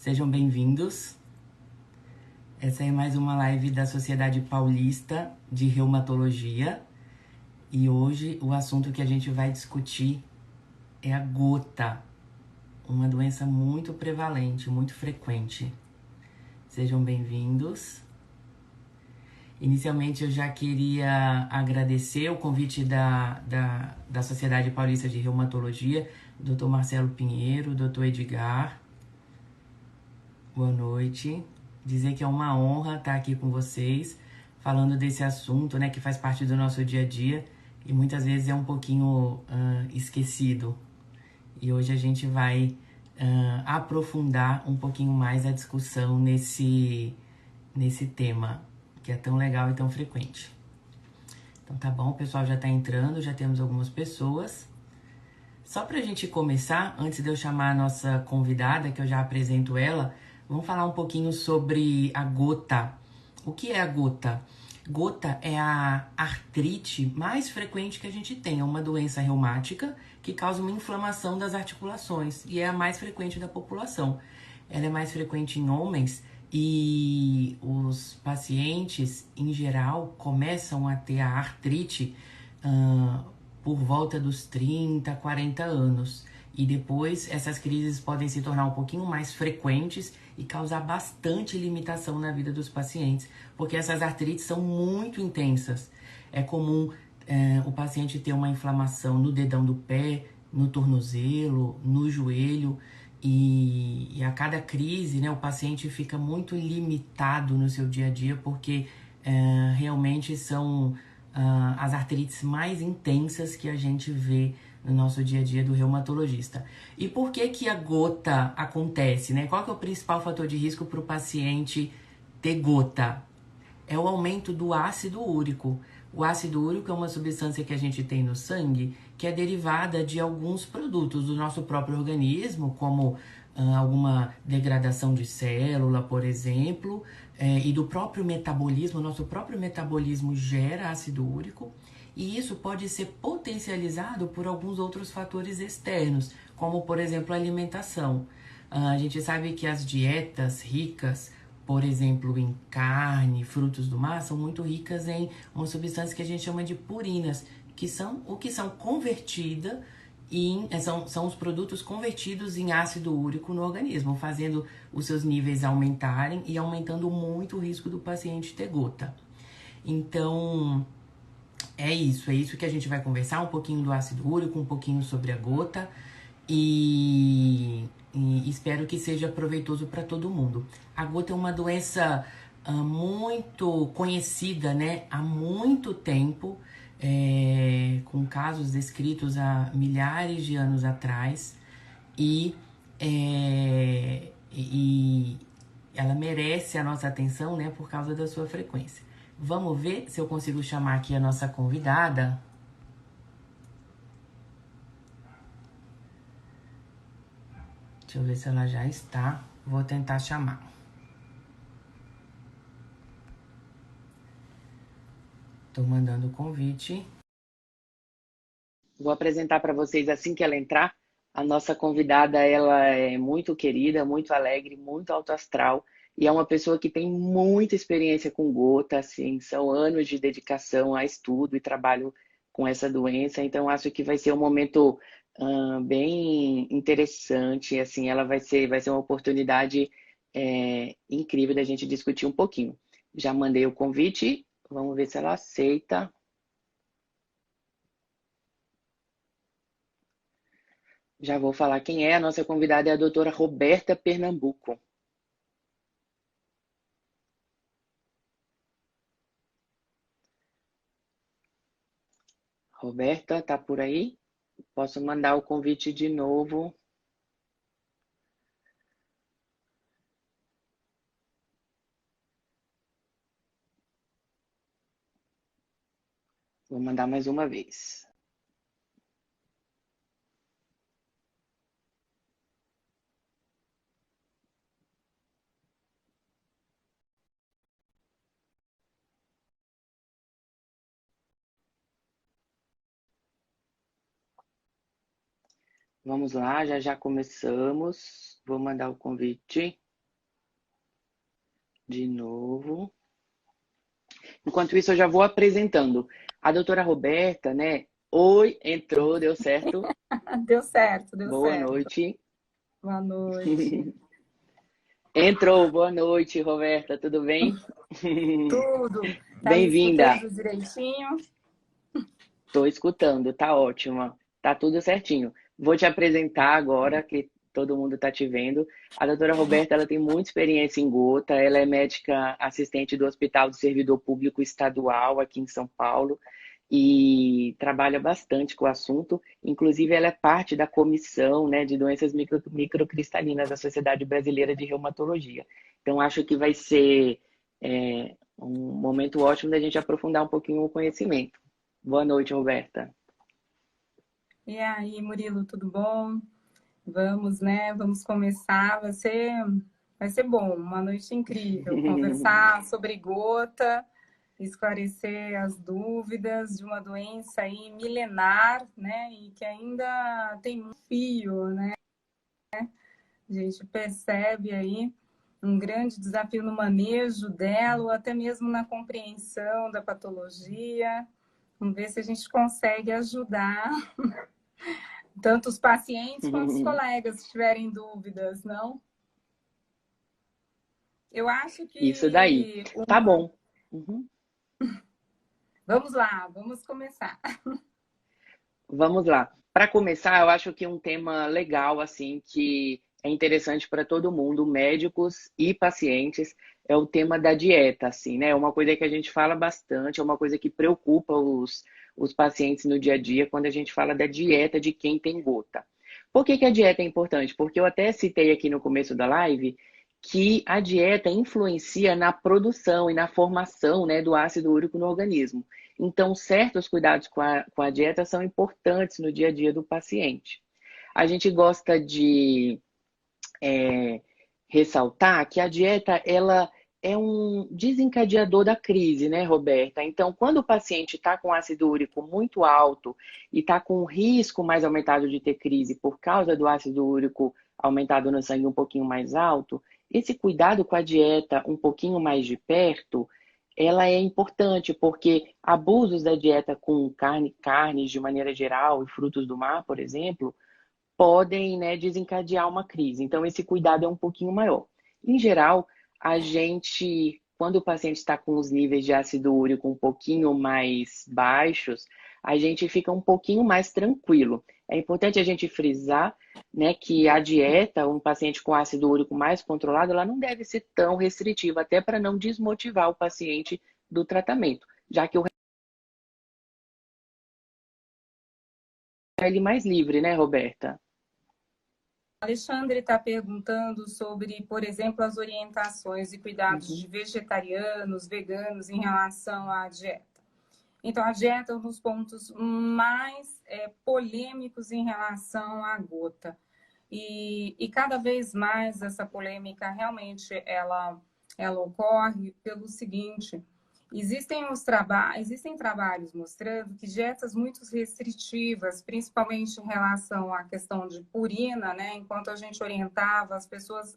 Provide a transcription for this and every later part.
Sejam bem-vindos. Essa é mais uma live da Sociedade Paulista de Reumatologia e hoje o assunto que a gente vai discutir é a gota, uma doença muito prevalente, muito frequente. Sejam bem-vindos. Inicialmente eu já queria agradecer o convite da Sociedade Paulista de Reumatologia, Dr. Marcelo Pinheiro, Dr. Edgar. Boa noite. Dizer que é uma honra estar aqui com vocês, falando desse assunto, né, que faz parte do nosso dia a dia e muitas vezes é um pouquinho esquecido. E hoje a gente vai aprofundar um pouquinho mais a discussão nesse tema, que é tão legal e tão frequente. Então tá bom, o pessoal já está entrando, já temos algumas pessoas. Só para a gente começar, antes de eu chamar a nossa convidada, que eu já apresento ela, vamos falar um pouquinho sobre a gota. O que é a gota? Gota é a artrite mais frequente que a gente tem. É uma doença reumática que causa uma inflamação das articulações e é a mais frequente da população. Ela é mais frequente em homens e os pacientes, em geral, começam a ter a artrite por volta dos 30, 40 anos. E depois essas crises podem se tornar um pouquinho mais frequentes e causar bastante limitação na vida dos pacientes, porque essas artrites são muito intensas. É comum o paciente ter uma inflamação no dedão do pé, no tornozelo, no joelho, e a cada crise, né, o paciente fica muito limitado no seu dia a dia, porque realmente são as artrites mais intensas que a gente vê no nosso dia a dia do reumatologista. E por que que a gota acontece, né? Qual que é o principal fator de risco para o paciente ter gota? É o aumento do ácido úrico. O ácido úrico é uma substância que a gente tem no sangue que é derivada de alguns produtos do nosso próprio organismo, como alguma degradação de célula, por exemplo, e do próprio metabolismo. O nosso próprio metabolismo gera ácido úrico e isso pode ser potencializado por alguns outros fatores externos, como, por exemplo, a alimentação. A gente sabe que as dietas ricas, por exemplo, em carne, frutos do mar, são muito ricas em uma substância que a gente chama de purinas, que são o que são convertidas são os produtos convertidos em ácido úrico no organismo, fazendo os seus níveis aumentarem e aumentando muito o risco do paciente ter gota. Então, é isso que a gente vai conversar, um pouquinho do ácido úrico, um pouquinho sobre a gota e espero que seja proveitoso para todo mundo. A gota é uma doença muito conhecida, né, há muito tempo, com casos descritos há milhares de anos atrás e ela merece a nossa atenção, né, por causa da sua frequência. Vamos ver se eu consigo chamar aqui a nossa convidada. Deixa eu ver se ela já está. Vou tentar chamar. Estou mandando o convite. Vou apresentar para vocês assim que ela entrar. A nossa convidada, ela é muito querida, muito alegre, muito alto astral e é uma pessoa que tem muita experiência com gota, assim, são anos de dedicação a estudo e trabalho com essa doença, então acho que vai ser um momento bem interessante, assim, ela vai ser uma oportunidade incrível da gente discutir um pouquinho. Já mandei o convite, vamos ver se ela aceita. Já vou falar quem é. A nossa convidada é a doutora Roberta Pernambuco. Roberta, tá por aí? Posso mandar o convite de novo. Vou mandar mais uma vez. Vamos lá, já já começamos. Vou mandar o convite. de novo. Enquanto isso, eu já vou apresentando. A doutora Roberta, né? Oi, entrou, deu certo. Deu certo, deu Boa certo. noite. Boa noite. Entrou, boa noite, Roberta, tudo bem? Tudo? Tá me Bem-vinda. escutando direitinho? Estou escutando, tá ótima. Tá tudo certinho. Vou te apresentar agora, que todo mundo está te vendo. A doutora Roberta, ela tem muita experiência em gota. Ela é médica assistente do Hospital do Servidor Público Estadual aqui em São Paulo e trabalha bastante com o assunto. Inclusive, ela é parte da comissão, né, de doenças microcristalinas da Sociedade Brasileira de Reumatologia. Então, acho que vai ser um momento ótimo da gente aprofundar um pouquinho o conhecimento. Boa noite, Roberta. E aí, Murilo, tudo bom? Vamos, né? Vamos começar. Vai ser bom, uma noite incrível. Conversar sobre gota, esclarecer as dúvidas de uma doença aí milenar, né? E que ainda tem um fio, né? A gente percebe aí um grande desafio no manejo dela, ou até mesmo na compreensão da patologia. Vamos ver se a gente consegue ajudar tanto os pacientes quanto os colegas que tiverem dúvidas, não? Eu acho Isso daí. que Tá bom. Uhum. Vamos lá, vamos começar. Vamos lá. Para começar, eu acho que um tema legal, assim, que é interessante para todo mundo, médicos e pacientes, é o tema da dieta, assim, né? É uma coisa que a gente fala bastante, é uma coisa que preocupa os pacientes no dia a dia quando a gente fala da dieta de quem tem gota. Por que que a dieta é importante? Porque eu até citei aqui no começo da live que a dieta influencia na produção e na formação, né, do ácido úrico no organismo. Então, certos cuidados com a dieta são importantes no dia a dia do paciente. A gente gosta de ressaltar que a dieta ela é um desencadeador da crise, né, Roberta? Então, quando o paciente está com ácido úrico muito alto e está com o risco mais aumentado de ter crise por causa do ácido úrico aumentado no sangue um pouquinho mais alto, esse cuidado com a dieta um pouquinho mais de perto, ela é importante, porque abusos da dieta com carnes de maneira geral e frutos do mar, por exemplo, podem, né, desencadear uma crise. Então, esse cuidado é um pouquinho maior. Em geral, a gente, quando o paciente está com os níveis de ácido úrico um pouquinho mais baixos, a gente fica um pouquinho mais tranquilo. É importante a gente frisar, né, que a dieta, um paciente com ácido úrico mais controlado, ela não deve ser tão restritiva, até para não desmotivar o paciente do tratamento, já que o é ele mais livre, né, Roberta? Alexandre está perguntando sobre, por exemplo, as orientações e cuidados Uhum. de vegetarianos, veganos em relação à dieta. Então, a dieta é um dos pontos mais polêmicos em relação à gota. E cada vez mais essa polêmica realmente ela ocorre pelo seguinte: existem trabalhos mostrando que dietas muito restritivas, principalmente em relação à questão de purina, né, enquanto a gente orientava as pessoas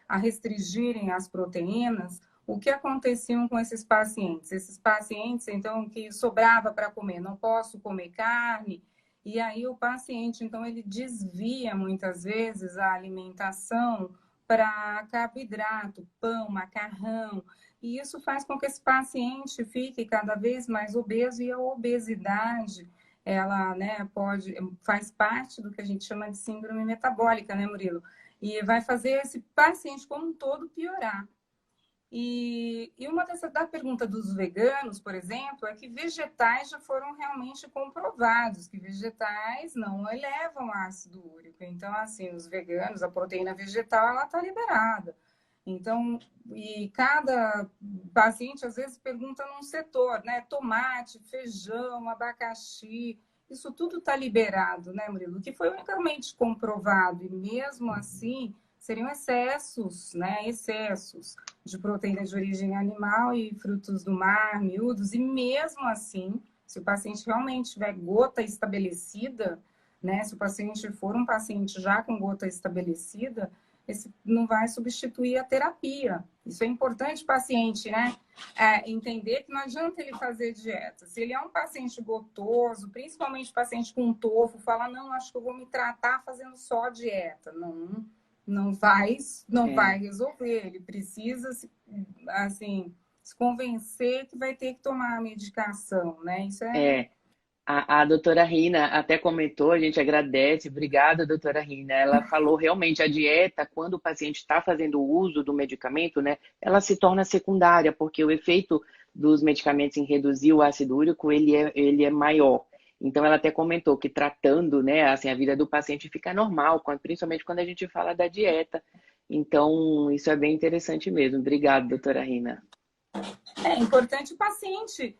a restringirem as proteínas, o que aconteciam com esses pacientes? Esses pacientes, então, que sobrava para comer, não posso comer carne, e aí o paciente, então, ele desvia muitas vezes a alimentação para carboidrato, pão, macarrão, e isso faz com que esse paciente fique cada vez mais obeso, e a obesidade, ela, né, faz parte do que a gente chama de síndrome metabólica, né, Murilo? E vai fazer esse paciente como um todo piorar. E uma da pergunta dos veganos, por exemplo, é que vegetais já foram realmente comprovados, que vegetais não elevam ácido úrico. Então, assim, os veganos, a proteína vegetal, ela está liberada. Então, e cada paciente às vezes pergunta num setor, né? Tomate, feijão, abacaxi, isso tudo está liberado, né, Murilo? Que foi unicamente comprovado, e mesmo assim seriam excessos, né? Excessos de proteína de origem animal e frutos do mar, miúdos, e mesmo assim, se o paciente realmente tiver gota estabelecida, né? Se o paciente for um paciente já com gota estabelecida, não vai substituir a terapia. Isso é importante o paciente, né? Entender que não adianta ele fazer dieta. Se ele é um paciente gotoso, principalmente paciente com tofo, fala, não, acho que eu vou me tratar fazendo só dieta. Não vai resolver. Ele precisa, assim, se convencer que vai ter que tomar a medicação, né? Isso A doutora Rina até comentou, a gente agradece, obrigada, doutora Rina. Ela falou realmente a dieta, quando o paciente está fazendo uso do medicamento, né, ela se torna secundária, porque o efeito dos medicamentos em reduzir o ácido úrico, ele é maior. Então, ela até comentou que tratando, né, assim, a vida do paciente fica normal, principalmente quando a gente fala da dieta. Então, isso é bem interessante mesmo. Obrigada, doutora Rina. É importante o paciente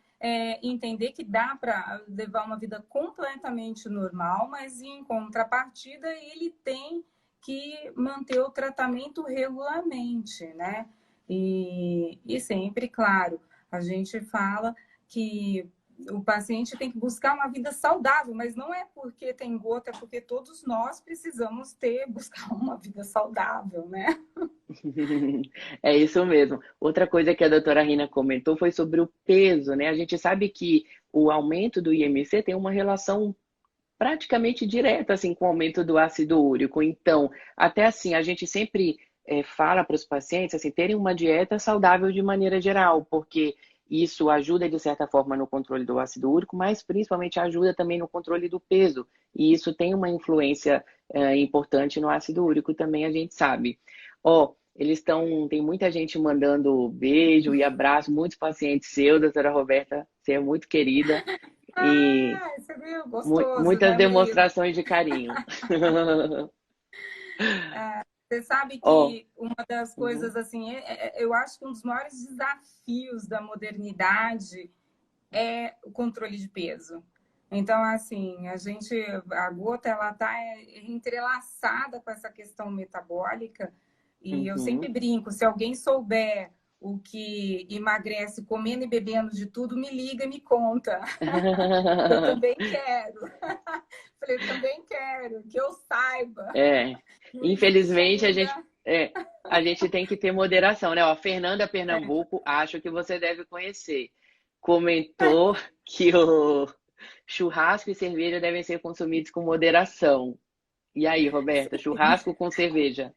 entender que dá para levar uma vida completamente normal, mas em contrapartida ele tem que manter o tratamento regularmente, né? E sempre, claro, a gente fala que o paciente tem que buscar uma vida saudável, mas não é porque tem gota, é porque todos nós precisamos buscar uma vida saudável, né? É isso mesmo. Outra coisa que a doutora Rina comentou foi sobre o peso, né? A gente sabe que o aumento do IMC tem uma relação praticamente direta assim, com o aumento do ácido úrico. Então, até assim, a gente sempre fala para os pacientes assim, terem uma dieta saudável de maneira geral, porque isso ajuda, de certa forma, no controle do ácido úrico, mas principalmente ajuda também no controle do peso. E isso tem uma influência importante no ácido úrico também, a gente sabe. Tem muita gente mandando beijo e abraço, muitos pacientes seus, doutora Roberta, você é muito querida. E você viu? Gostoso, muitas né, demonstrações de carinho. Você sabe que uma das coisas, assim, eu acho que um dos maiores desafios da modernidade é o controle de peso. Então, assim, a gota, ela tá entrelaçada com essa questão metabólica. E eu sempre brinco, se alguém souber o que emagrece comendo e bebendo de tudo, me liga e me conta. Eu também quero. Falei, eu também quero, que eu saiba. Infelizmente, a gente tem que ter moderação, né? A Fernanda Pernambuco, acho que você deve conhecer, comentou que o churrasco e cerveja devem ser consumidos com moderação. E aí, Roberta, churrasco com cerveja?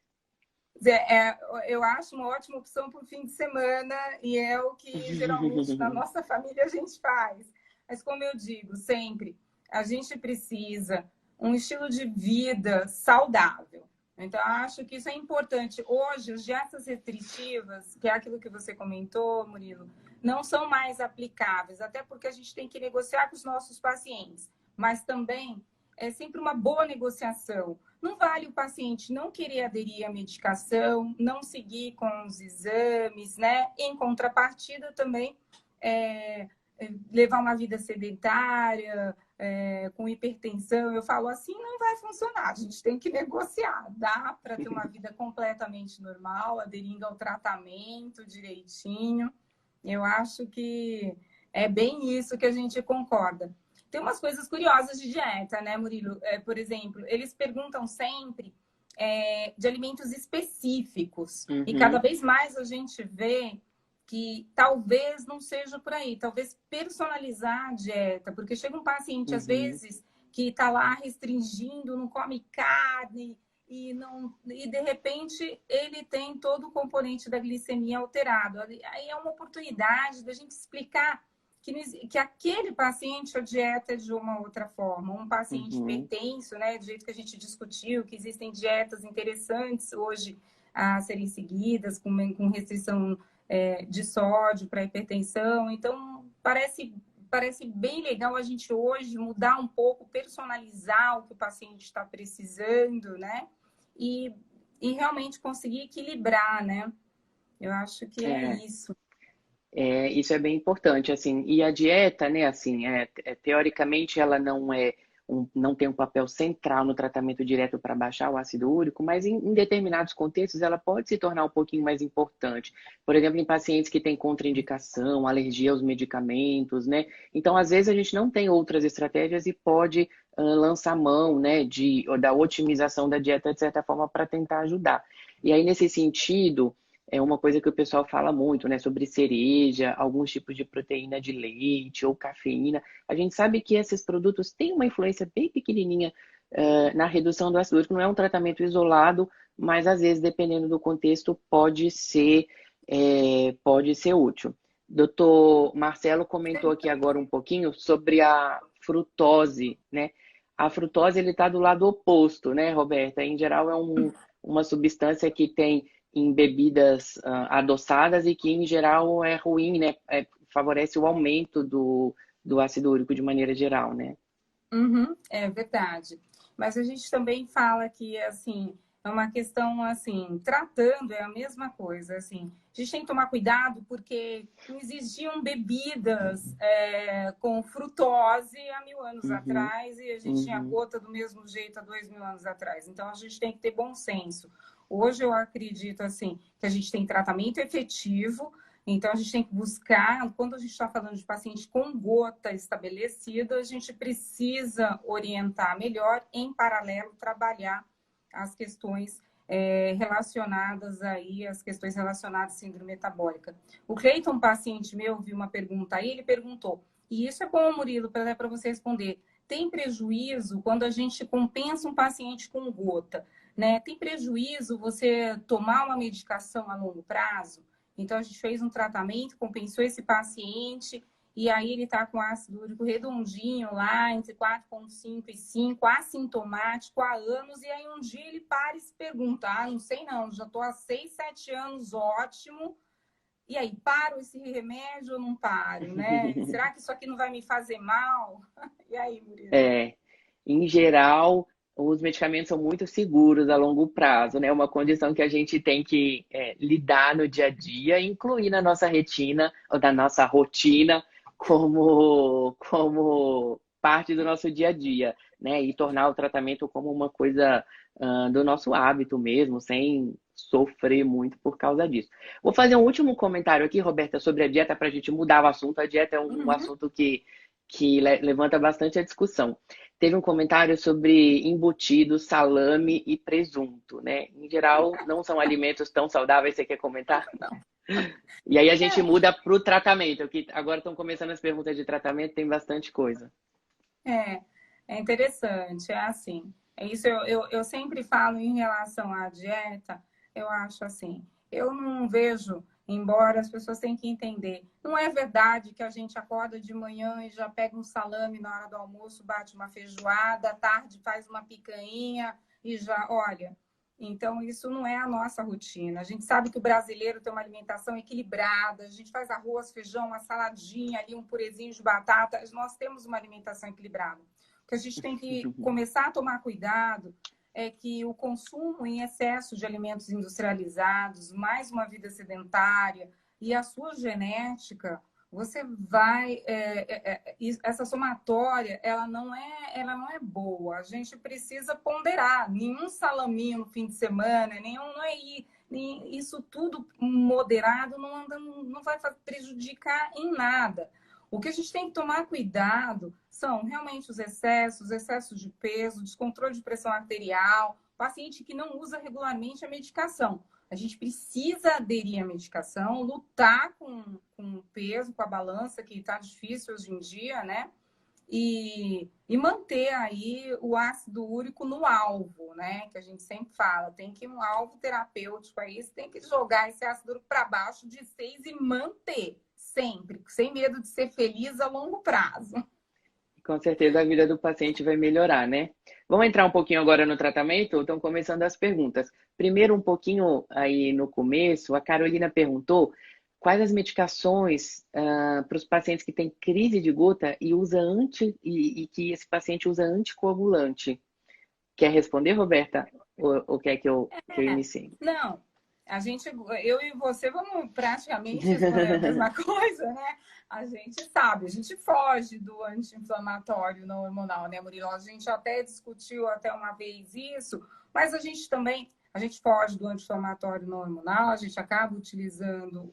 Eu acho uma ótima opção para o fim de semana e é o que geralmente na nossa família a gente faz. Mas como eu digo sempre, a gente precisa um estilo de vida saudável. Então, eu acho que isso é importante. Hoje, as dietas restritivas, que é aquilo que você comentou, Murilo, não são mais aplicáveis, até porque a gente tem que negociar com os nossos pacientes. Mas também é sempre uma boa negociação. Não vale o paciente não querer aderir à medicação, não seguir com os exames, né? Em contrapartida, também levar uma vida sedentária, com hipertensão. Eu falo assim, não vai funcionar. A gente tem que negociar. Dá para ter uma vida completamente normal, aderindo ao tratamento direitinho. Eu acho que é bem isso que a gente concorda. Tem umas coisas curiosas de dieta, né, Murilo? Por exemplo, eles perguntam sempre de alimentos específicos. E cada vez mais a gente vê que talvez não seja por aí. Talvez personalizar a dieta. Porque chega um paciente, às vezes, que está lá restringindo, não come carne e de repente ele tem todo o componente da glicemia alterado. Aí é uma oportunidade da gente explicar que aquele paciente, a dieta é de uma outra forma. Um paciente hipertenso, né, do jeito que a gente discutiu, que existem dietas interessantes hoje a serem seguidas, com restrição de sódio para hipertensão. Então, parece bem legal a gente hoje mudar um pouco, personalizar o que o paciente está precisando, né? E realmente conseguir equilibrar, né? Eu acho que é isso. Isso é bem importante, assim, e a dieta, né, assim, teoricamente ela não tem um papel central no tratamento direto para baixar o ácido úrico, mas em determinados contextos ela pode se tornar um pouquinho mais importante. Por exemplo, em pacientes que têm contraindicação, alergia aos medicamentos, né? Então, às vezes a gente não tem outras estratégias e pode lançar mão, né, da otimização da dieta de certa forma para tentar ajudar. E aí, nesse sentido, é uma coisa que o pessoal fala muito, né, sobre cereja, alguns tipos de proteína de leite ou cafeína. A gente sabe que esses produtos têm uma influência bem pequenininha na redução do ácido úrico. Não é um tratamento isolado, mas às vezes, dependendo do contexto, pode ser útil. Doutor Marcelo comentou aqui agora um pouquinho sobre a frutose, né? A frutose, ele está do lado oposto, né, Roberta? Em geral, é uma substância que tem em bebidas adoçadas e que, em geral, é ruim, né? Favorece o aumento do ácido úrico de maneira geral, né? Uhum, é verdade. Mas a gente também fala que, assim, é uma questão, assim, tratando é a mesma coisa, assim. A gente tem que tomar cuidado porque não existiam bebidas com frutose há 1000 anos Uhum, atrás e a gente tinha uhum. gota do mesmo jeito há 2000 anos atrás. Então, a gente tem que ter bom senso. Hoje eu acredito, assim, que a gente tem tratamento efetivo. Então, a gente tem que buscar, quando a gente está falando de paciente com gota estabelecida, a gente precisa orientar melhor, em paralelo, trabalhar as questões relacionadas aí, as questões relacionadas à síndrome metabólica. O Cleiton, um paciente meu, viu uma pergunta aí, ele perguntou, e isso é bom, Murilo, para você responder, tem prejuízo quando a gente compensa um paciente com gota, né? Tem prejuízo você tomar uma medicação a longo prazo? Então, a gente fez um tratamento, compensou esse paciente, e aí ele está com ácido úrico redondinho lá, entre 4,5 e 5, assintomático há anos, e aí um dia ele para e se pergunta, não sei não, já estou há 6, 7 anos, ótimo, e aí, paro esse remédio ou não paro, né? Será que isso aqui não vai me fazer mal? E aí, Murilo? Em geral, os medicamentos são muito seguros a longo prazo, né? Uma condição que a gente tem que lidar no dia a dia, incluir na nossa retina, ou da nossa rotina, como parte do nosso dia a dia, né? E tornar o tratamento como uma coisa do nosso hábito mesmo, sem sofrer muito por causa disso. Vou fazer um último comentário aqui, Roberta, sobre a dieta, para a gente mudar o assunto. A dieta é um Uhum. assunto que levanta bastante a discussão. Teve um comentário sobre embutido, salame e presunto, né? Em geral, não são alimentos tão saudáveis. Você quer comentar? Não. E aí a gente muda para o tratamento, que agora estão começando as perguntas de tratamento, tem bastante coisa. É, é interessante, é assim. É isso, eu sempre falo em relação à dieta, eu acho assim, eu não vejo, embora as pessoas tenham que entender, não é verdade que a gente acorda de manhã e já pega um salame na hora do almoço, bate uma feijoada, à tarde faz uma picanha e já, olha, então isso não é a nossa rotina. A gente sabe que o brasileiro tem uma alimentação equilibrada, a gente faz arroz, feijão, uma saladinha ali, um purezinho de batata, nós temos uma alimentação equilibrada. O que a gente tem que começar a tomar cuidado é que o consumo em excesso de alimentos industrializados, mais uma vida sedentária e a sua genética, você vai essa somatória ela não é boa. A gente precisa ponderar. Nenhum salaminho no fim de semana, nem isso tudo moderado não vai prejudicar em nada. O que a gente tem que tomar cuidado são realmente os excessos de peso, descontrole de pressão arterial, paciente que não usa regularmente a medicação. A gente precisa aderir à medicação, lutar com o peso, com a balança, que está difícil hoje em dia, né? E manter aí o ácido úrico no alvo, né? Que a gente sempre fala, tem que ir um alvo terapêutico aí, você tem que jogar esse ácido úrico para baixo de 6 e manter, sempre, sem medo de ser feliz a longo prazo. Com certeza a vida do paciente vai melhorar, né? Vamos entrar um pouquinho agora no tratamento? Estão começando as perguntas. Primeiro, um pouquinho aí no começo, a Carolina perguntou quais as medicações para os pacientes que têm crise de gota e que esse paciente usa anticoagulante. Quer responder, Roberta? Ou quer que eu inicie? Não, eu e você vamos praticamente responder a mesma coisa, né? A gente sabe, a gente foge do anti-inflamatório não hormonal, né, Murilo? A gente até discutiu até uma vez isso, mas a gente foge do anti-inflamatório não hormonal, a gente acaba utilizando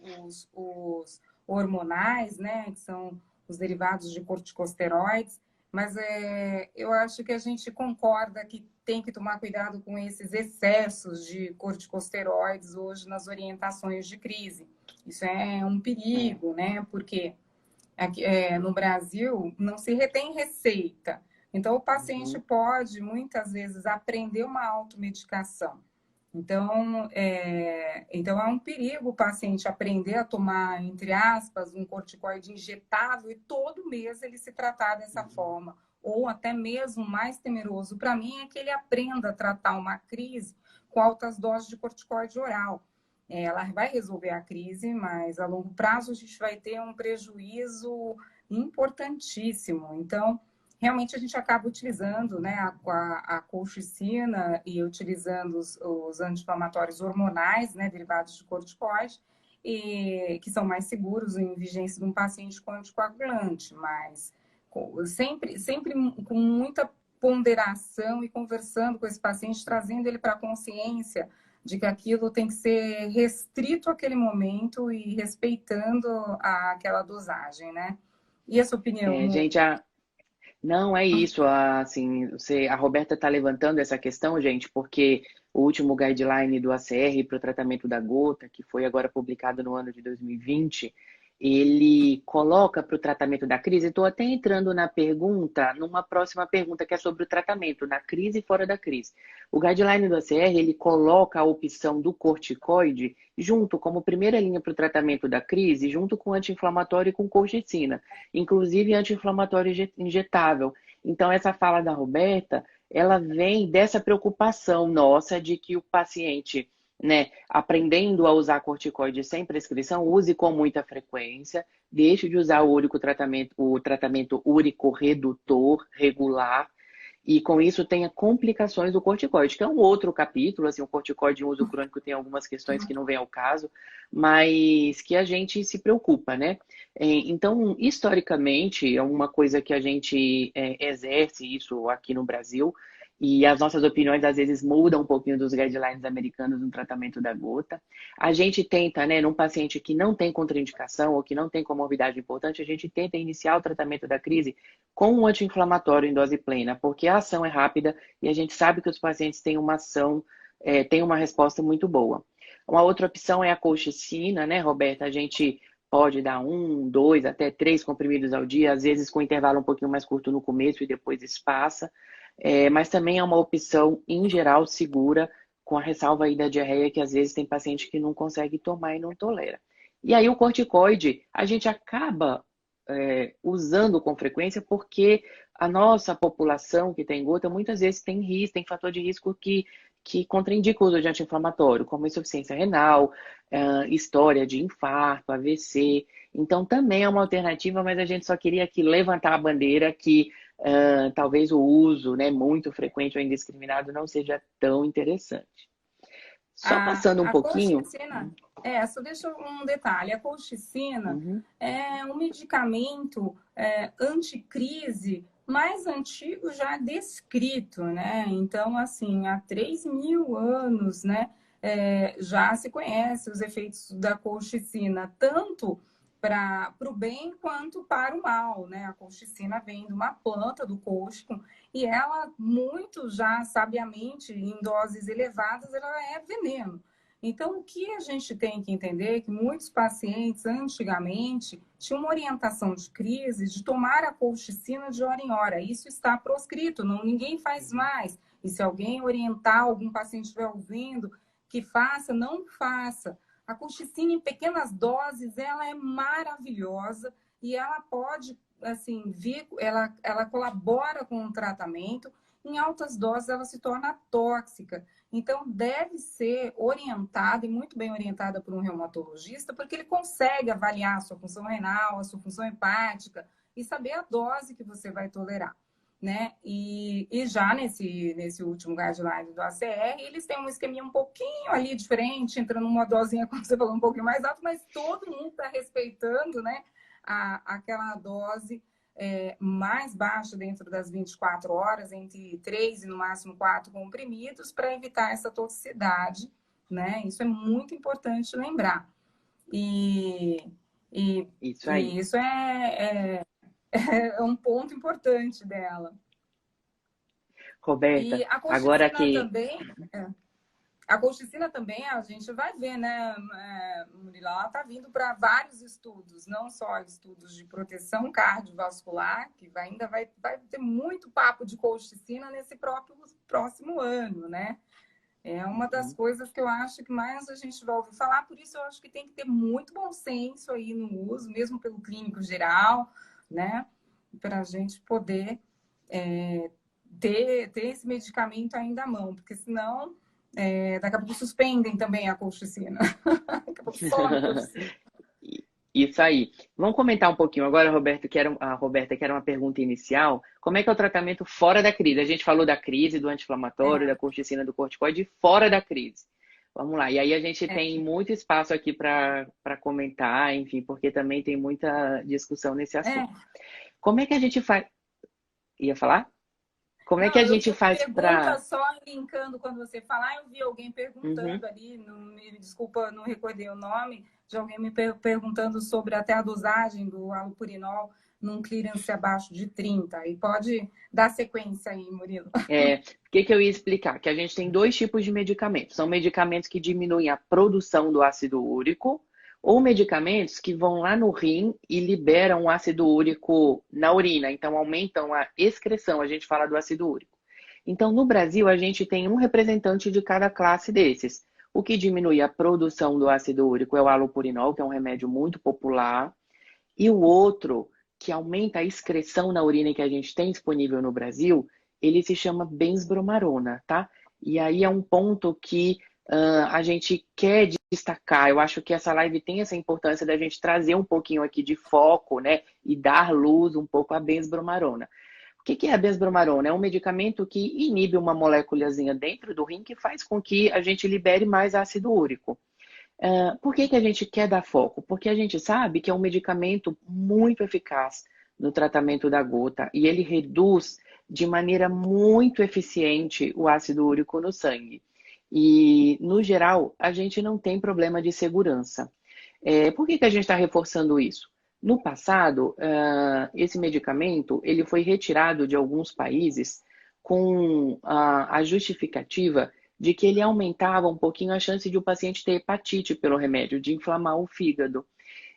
os hormonais, né, que são os derivados de corticosteroides. Mas eu acho que a gente concorda que tem que tomar cuidado com esses excessos de corticosteroides hoje nas orientações de crise. Isso é um perigo, né? Porque aqui, no Brasil não se retém receita. Então, o paciente pode, muitas vezes, aprender uma automedicação. Então é um perigo o paciente aprender a tomar, entre aspas, um corticoide injetável e todo mês ele se tratar dessa forma. Ou até mesmo mais temeroso para mim é que ele aprenda a tratar uma crise com altas doses de corticoide oral. Ela vai resolver a crise, mas a longo prazo a gente vai ter um prejuízo importantíssimo. Então, realmente a gente acaba utilizando, né, a colchicina e utilizando os anti-inflamatórios hormonais, né, derivados de corticoide, e que são mais seguros em vigência de um paciente com anticoagulante, mas sempre com muita ponderação e conversando com esse paciente, trazendo ele para a consciência de que aquilo tem que ser restrito àquele momento e respeitando aquela dosagem, né? E a sua opinião? Gente, não é isso. Assim, a Roberta está levantando essa questão, gente, porque o último guideline do ACR para o tratamento da gota, que foi agora publicado no ano de 2020, ele coloca para o tratamento da crise. Estou até entrando numa próxima pergunta, que é sobre o tratamento na crise e fora da crise. O guideline do ACR, ele coloca a opção do corticoide junto como primeira linha para o tratamento da crise, junto com anti-inflamatório e com colchicina, inclusive anti-inflamatório injetável. Então, essa fala da Roberta, ela vem dessa preocupação nossa de que o paciente, né, aprendendo a usar corticoide sem prescrição, use com muita frequência, deixe de usar o tratamento úrico redutor regular, e com isso tenha complicações do corticoide, que é um outro capítulo. Assim, o corticoide em uso crônico tem algumas questões que não vêm ao caso, mas que a gente se preocupa, né? Então, historicamente, é uma coisa que a gente exerce isso aqui no Brasil, e as nossas opiniões às vezes mudam um pouquinho dos guidelines americanos no tratamento da gota. A gente tenta, né, num paciente que não tem contraindicação ou que não tem comorbidade importante, a gente tenta iniciar o tratamento da crise com um anti-inflamatório em dose plena, porque a ação é rápida e a gente sabe que os pacientes têm uma ação, têm uma resposta muito boa. Uma outra opção é a colchicina, né, Roberta? A gente pode dar 1, 2, até 3 comprimidos ao dia, às vezes com intervalo um pouquinho mais curto no começo e depois espaça. Mas também é uma opção, em geral, segura, com a ressalva aí da diarreia, que às vezes tem paciente que não consegue tomar e não tolera. E aí o corticoide, a gente acaba usando com frequência porque a nossa população que tem gota muitas vezes tem risco, tem fator de risco que contraindica o uso de anti-inflamatório, como insuficiência renal, história de infarto, AVC. Então também é uma alternativa, mas a gente só queria aqui levantar a bandeira que talvez o uso, né, muito frequente ou indiscriminado não seja tão interessante. Só passando um A pouquinho. colchicina, só deixa um detalhe, a colchicina Uhum. é um medicamento anticrise mais antigo já descrito, né? Então, assim, há 3.000 anos, né, já se conhece os efeitos da colchicina, tanto para o bem quanto para o mal, né? A colchicina vem de uma planta do colchicum e ela, muito já sabiamente, em doses elevadas, ela é veneno. Então, o que a gente tem que entender é que muitos pacientes, antigamente, tinham uma orientação de crise de tomar a colchicina de hora em hora. Isso está proscrito, não, ninguém faz mais. E se alguém orientar, algum paciente estiver ouvindo, que faça, não faça. A colchicina em pequenas doses, ela é maravilhosa e ela pode, assim, ela colabora com o tratamento. Em altas doses, ela se torna tóxica. Então, deve ser orientada e muito bem orientada por um reumatologista, porque ele consegue avaliar a sua função renal, a sua função hepática e saber a dose que você vai tolerar, né? E já nesse último guideline do ACR, eles têm um esqueminha um pouquinho ali diferente, entrando numa dosinha, como você falou, um pouquinho mais alto, mas todo mundo está respeitando, né, aquela dose mais baixa dentro das 24 horas, entre 3 e no máximo 4 comprimidos, para evitar essa toxicidade, né? Isso é muito importante lembrar. E Isso aí. isso é é um ponto importante dela. Roberta, E a agora colchicina que... também... A colchicina também, a gente vai ver, né, Murilo? Ela está vindo para vários estudos, não só estudos de proteção cardiovascular, que ainda vai ter muito papo de colchicina nesse próximo ano, né? É uma das coisas que eu acho que mais a gente vai ouvir falar, por isso eu acho que tem que ter muito bom senso aí no uso, mesmo pelo clínico geral, né? Para a gente poder ter esse medicamento ainda à mão, porque senão daqui a pouco suspendem também a colchicina. Daqui a pouco some a colchicina. Isso aí. Vamos comentar um pouquinho agora, Roberto, a Roberta, que era uma pergunta inicial. Como é que é o tratamento fora da crise? A gente falou da crise, do anti-inflamatório, da colchicina, do corticoide, fora da crise. Vamos lá. E aí a gente tem muito espaço aqui para comentar, enfim, porque também tem muita discussão nesse assunto. Como é que a gente faz... Ia falar? Como é que a gente faz para... Só linkando quando você falar, eu vi alguém perguntando ali, me desculpa, não recordei o nome, de alguém me perguntando sobre até a dosagem do allopurinol num clearance abaixo de 30. E pode dar sequência aí, Murilo. O que eu ia explicar? Que a gente tem dois tipos de medicamentos. São medicamentos que diminuem a produção do ácido úrico ou medicamentos que vão lá no rim e liberam o ácido úrico na urina. Então, aumentam a excreção, a gente fala do ácido úrico. Então, no Brasil, a gente tem um representante de cada classe desses. O que diminui a produção do ácido úrico é o allopurinol, que é um remédio muito popular. E o outro, que aumenta a excreção na urina que a gente tem disponível no Brasil, ele se chama benzbromarona, tá? E aí é um ponto que a gente quer destacar. Eu acho que essa live tem essa importância da gente trazer um pouquinho aqui de foco, né? E dar luz um pouco à benzbromarona. O que é a benzbromarona? É um medicamento que inibe uma moléculazinha dentro do rim que faz com que a gente libere mais ácido úrico. Por que a gente quer dar foco? Porque a gente sabe que é um medicamento muito eficaz no tratamento da gota e ele reduz de maneira muito eficiente o ácido úrico no sangue. E, no geral, a gente não tem problema de segurança. Por que a gente está reforçando isso? No passado, esse medicamento ele foi retirado de alguns países com a justificativa de que ele aumentava um pouquinho a chance de o paciente ter hepatite pelo remédio, de inflamar o fígado.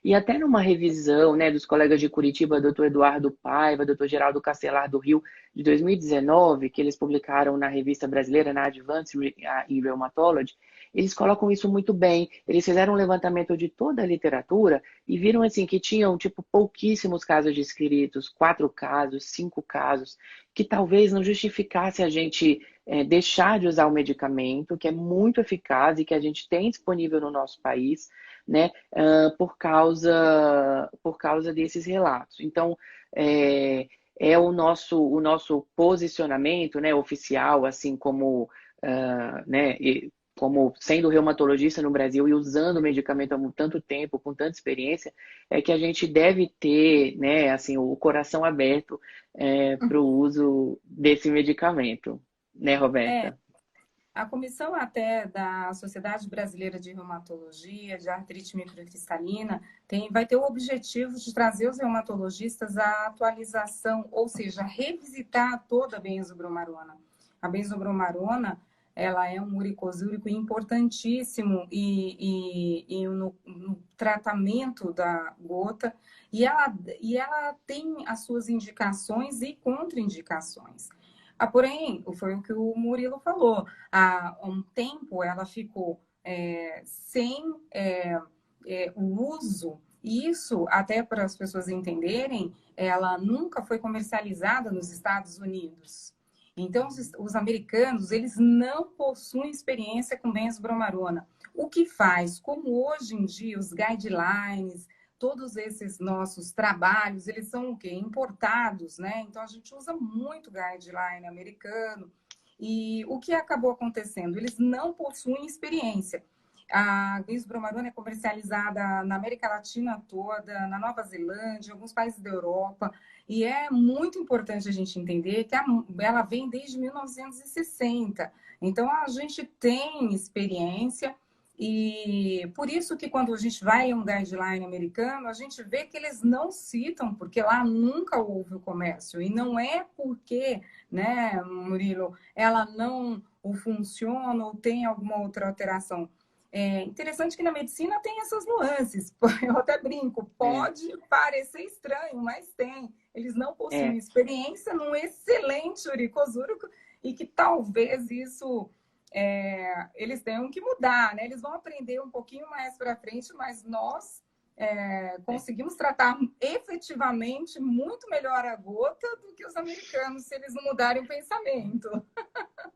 E até numa revisão, né, dos colegas de Curitiba, Dr. Eduardo Paiva, Dr. Geraldo Castelar do Rio, de 2019, que eles publicaram na revista brasileira, na Advanced in Rheumatology, eles colocam isso muito bem. Eles fizeram um levantamento de toda a literatura e viram assim que tinham pouquíssimos casos descritos, 4 casos, 5 casos, que talvez não justificasse a gente deixar de usar o medicamento, que é muito eficaz e que a gente tem disponível no nosso país, né, por causa desses relatos. Então, é o nosso posicionamento, né, oficial, assim como, né, como sendo reumatologista no Brasil e usando o medicamento há tanto tempo, com tanta experiência, é que a gente deve ter, né, assim, o coração aberto para o uso desse medicamento, né, Roberta? A comissão até da Sociedade Brasileira de Reumatologia, de Artrite Microcristalina, vai ter o objetivo de trazer os reumatologistas à atualização, ou seja, revisitar toda a benzobromarona. A benzobromarona, ela é um uricosúrico importantíssimo e no tratamento da gota, e ela tem as suas indicações e contraindicações. Porém, foi o que o Murilo falou, há um tempo ela ficou sem o uso, e isso, até para as pessoas entenderem, ela nunca foi comercializada nos Estados Unidos. Então, os americanos, eles não possuem experiência com benzobromarona. O que faz, como hoje em dia os guidelines, todos esses nossos trabalhos, eles são o quê? Importados, né? Então, a gente usa muito guideline americano. E o que acabou acontecendo? Eles não possuem experiência. A benzobromarona é comercializada na América Latina toda, na Nova Zelândia, em alguns países da Europa. E é muito importante a gente entender que ela vem desde 1960. Então, a gente tem experiência E por isso que quando a gente vai em um guideline americano, a gente vê que eles não citam, porque lá nunca houve o comércio. E não é porque, né, Murilo, ela não ou funciona ou tem alguma outra alteração. É interessante que na medicina tem essas nuances. Eu até brinco, pode parecer estranho, mas tem. Eles não possuem experiência num excelente uricosúrico e que talvez isso eles tenham que mudar, né? Eles vão aprender um pouquinho mais para frente, mas nós conseguimos tratar efetivamente muito melhor a gota do que os americanos, se eles não mudarem o pensamento.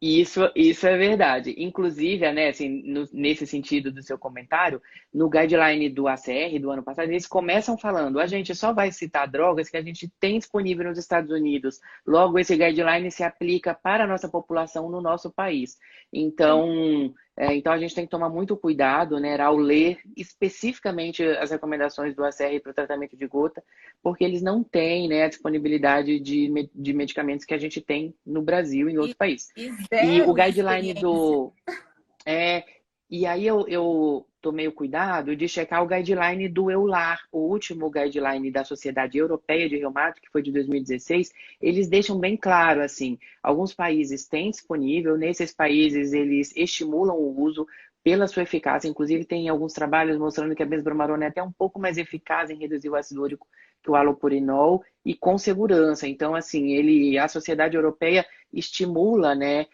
Isso é verdade. Inclusive, né, assim, nesse sentido do seu comentário, no guideline do ACR do ano passado, eles começam falando, a gente só vai citar drogas que a gente tem disponível nos Estados Unidos. Logo, esse guideline se aplica para a nossa população no nosso país. Então, então a gente tem que tomar muito cuidado, né, ao ler especificamente as recomendações do ACR para o tratamento de gota, porque eles não têm, né, a disponibilidade de medicamentos que a gente tem no Brasil e em outros países. E E o zero guideline experiência. e aí eu tomei o cuidado de checar o guideline do EULAR, o último guideline da Sociedade Europeia de Reumato, que foi de 2016. Eles deixam bem claro, assim, alguns países têm disponível, nesses países eles estimulam o uso pela sua eficácia. Inclusive tem alguns trabalhos mostrando que a benzobramarona é até um pouco mais eficaz em reduzir o ácido úrico que o halopurinol e com segurança. Então, assim, a Sociedade Europeia estimula, né,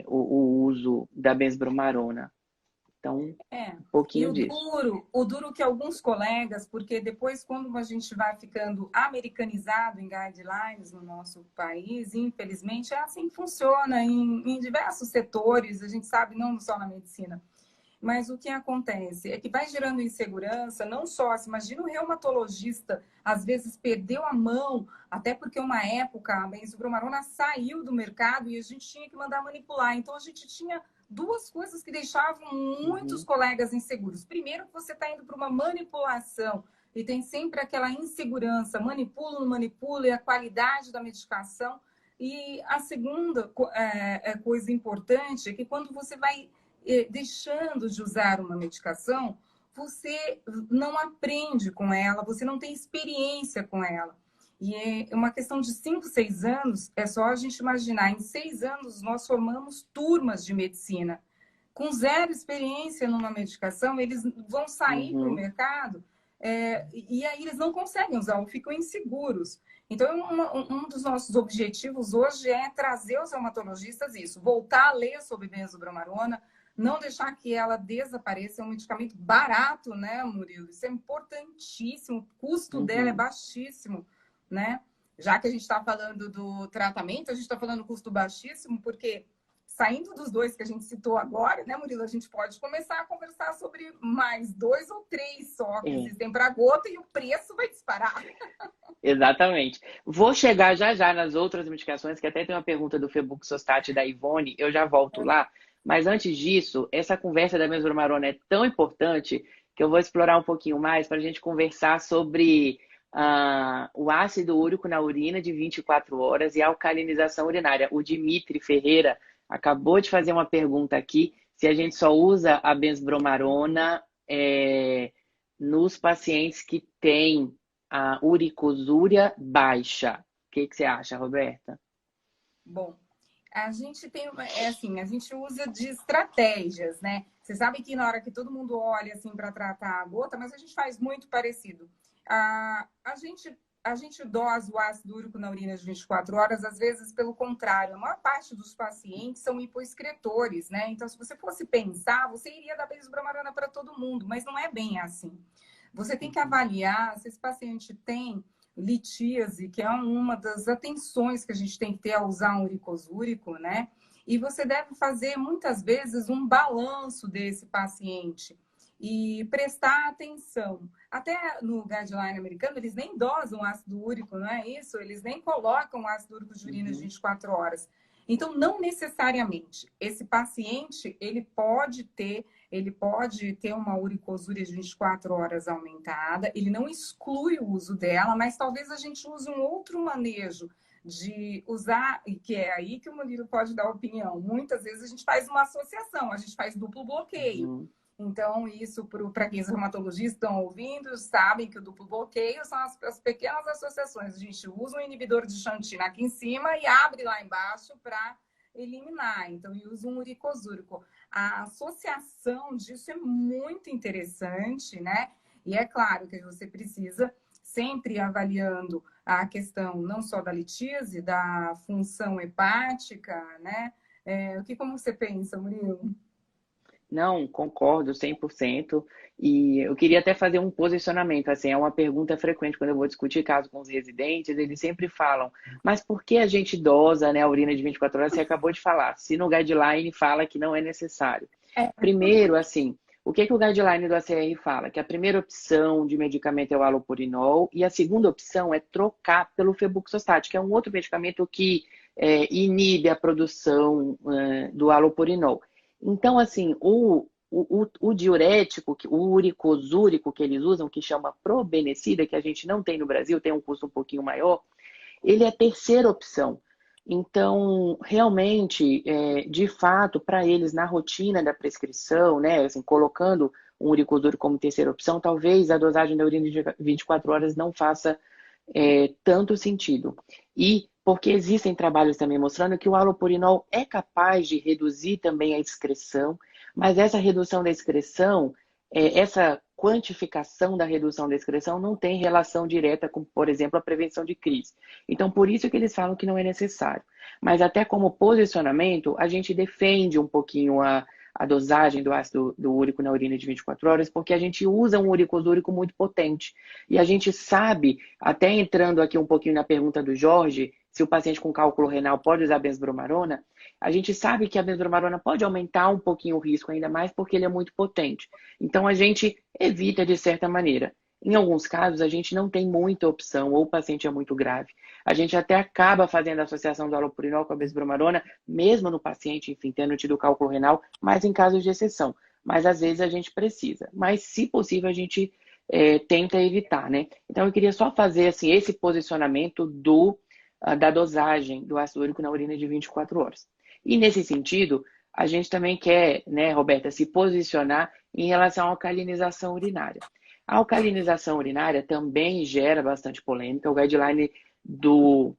o uso da benzobramarona. Então, um E pouquinho disso. o duro que alguns colegas, porque depois, quando a gente vai ficando americanizado em guidelines no nosso país, infelizmente é assim que funciona em diversos setores, a gente sabe, não só na medicina. Mas o que acontece é que vai gerando insegurança, não só, se imagina o reumatologista, às vezes perdeu a mão, até porque uma época a benzobramarona saiu do mercado e a gente tinha que mandar manipular. Então a gente tinha duas coisas que deixavam muitos colegas inseguros. Primeiro, que você está indo para uma manipulação e tem sempre aquela insegurança, manipulo, não manipulo, e a qualidade da medicação. E a segunda coisa importante é que quando você vai deixando de usar uma medicação, você não aprende com ela, você não tem experiência com ela. E é uma questão de 5, 6 anos, é só a gente imaginar, em 6 anos nós formamos turmas de medicina. Com zero experiência numa medicação, eles vão sair para o mercado e aí eles não conseguem usar, ou ficam inseguros. Então, um dos nossos objetivos hoje é trazer os reumatologistas isso, voltar a ler sobre benzobramarona, não deixar que ela desapareça. É um medicamento barato, né, Murilo? Isso é importantíssimo, o custo dela é baixíssimo, né? Já que a gente está falando do tratamento, a gente está falando custo baixíssimo, porque saindo dos dois que a gente citou agora, né, Murilo, a gente pode começar a conversar sobre mais 2 ou 3 só que existem para gota e o preço vai disparar. Exatamente. Vou chegar já já nas outras medicações, que até tem uma pergunta do Febuxostat da Ivone, eu já volto lá. Mas antes disso, essa conversa da benzobramarona é tão importante que eu vou explorar um pouquinho mais para a gente conversar sobre o ácido úrico na urina de 24 horas e a alcalinização urinária. O Dimitri Ferreira acabou de fazer uma pergunta aqui, se a gente só usa a benzobramarona nos pacientes que têm a uricosúria baixa. O que você acha, Roberta? Bom, a gente tem, assim, a gente usa de estratégias, né? Você sabe que na hora que todo mundo olha, assim, para tratar a gota, mas a gente faz muito parecido. A gente dosa o ácido úrico na urina de 24 horas, às vezes pelo contrário. A maior parte dos pacientes são hipoexcretores, né? Então, se você fosse pensar, você iria dar benzobramarona para todo mundo, mas não é bem assim. Você tem que avaliar se esse paciente tem litíase, que é uma das atenções que a gente tem que ter ao usar um uricosúrico, né? E você deve fazer, muitas vezes, um balanço desse paciente e prestar atenção. Até no guideline americano, eles nem dosam ácido úrico, não é isso? Eles nem colocam ácido úrico de urina de 24 horas. Então, não necessariamente. Esse paciente, ele pode ter uma uricosúria de 24 horas aumentada, ele não exclui o uso dela, mas talvez a gente use um outro manejo de usar, e que é aí que o Murilo pode dar opinião. Muitas vezes a gente faz uma associação, a gente faz duplo bloqueio. Então, isso, para quem os reumatologistas estão ouvindo, sabem que o duplo bloqueio são as pequenas associações. A gente usa um inibidor de xantina aqui em cima e abre lá embaixo para eliminar. Então, e usa um uricosúrico. A associação disso é muito interessante, né? E é claro que você precisa sempre avaliando a questão não só da litíase, da função hepática, né? Como você pensa, Murilo? Não, concordo 100%. E eu queria até fazer um posicionamento, assim, é uma pergunta frequente quando eu vou discutir caso com os residentes, eles sempre falam, mas por que a gente dosa, né, a urina de 24 horas? Você acabou de falar, se no guideline fala que não é necessário. Primeiro, assim, o que o guideline do ACR fala? Que a primeira opção de medicamento é o alopurinol e a segunda opção é trocar pelo febuxostat, que é um outro medicamento que inibe a produção do alopurinol. Então, assim, o diurético, o uricosúrico que eles usam, que chama probenecida, que a gente não tem no Brasil, tem um custo um pouquinho maior, ele é a terceira opção. Então, realmente, de fato, para eles, na rotina da prescrição, né, assim, colocando um uricosúrico como terceira opção, talvez a dosagem da urina de 24 horas não faça tanto sentido. E porque existem trabalhos também mostrando que o alopurinol é capaz de reduzir também a excreção, mas essa redução da excreção, essa quantificação da redução da excreção não tem relação direta com, por exemplo, a prevenção de crise. Então, por isso que eles falam que não é necessário. Mas até como posicionamento, a gente defende um pouquinho a dosagem do ácido úrico na urina de 24 horas, porque a gente usa um uricosúrico muito potente. E a gente sabe, até entrando aqui um pouquinho na pergunta do Jorge, se o paciente com cálculo renal pode usar benzbromarona, a gente sabe que a benzbromarona pode aumentar um pouquinho o risco, ainda mais porque ele é muito potente. Então, a gente evita de certa maneira. Em alguns casos, a gente não tem muita opção, ou o paciente é muito grave. A gente até acaba fazendo a associação do alopurinol com a benzbromarona, mesmo no paciente, enfim, tendo tido cálculo renal, mas em casos de exceção. Mas às vezes a gente precisa. Mas, se possível, a gente tenta evitar, né? Então, eu queria só fazer assim, esse posicionamento da dosagem do ácido úrico na urina de 24 horas. E nesse sentido, a gente também quer, né, Roberta, se posicionar em relação à alcalinização urinária. A alcalinização urinária também gera bastante polêmica. O guideline do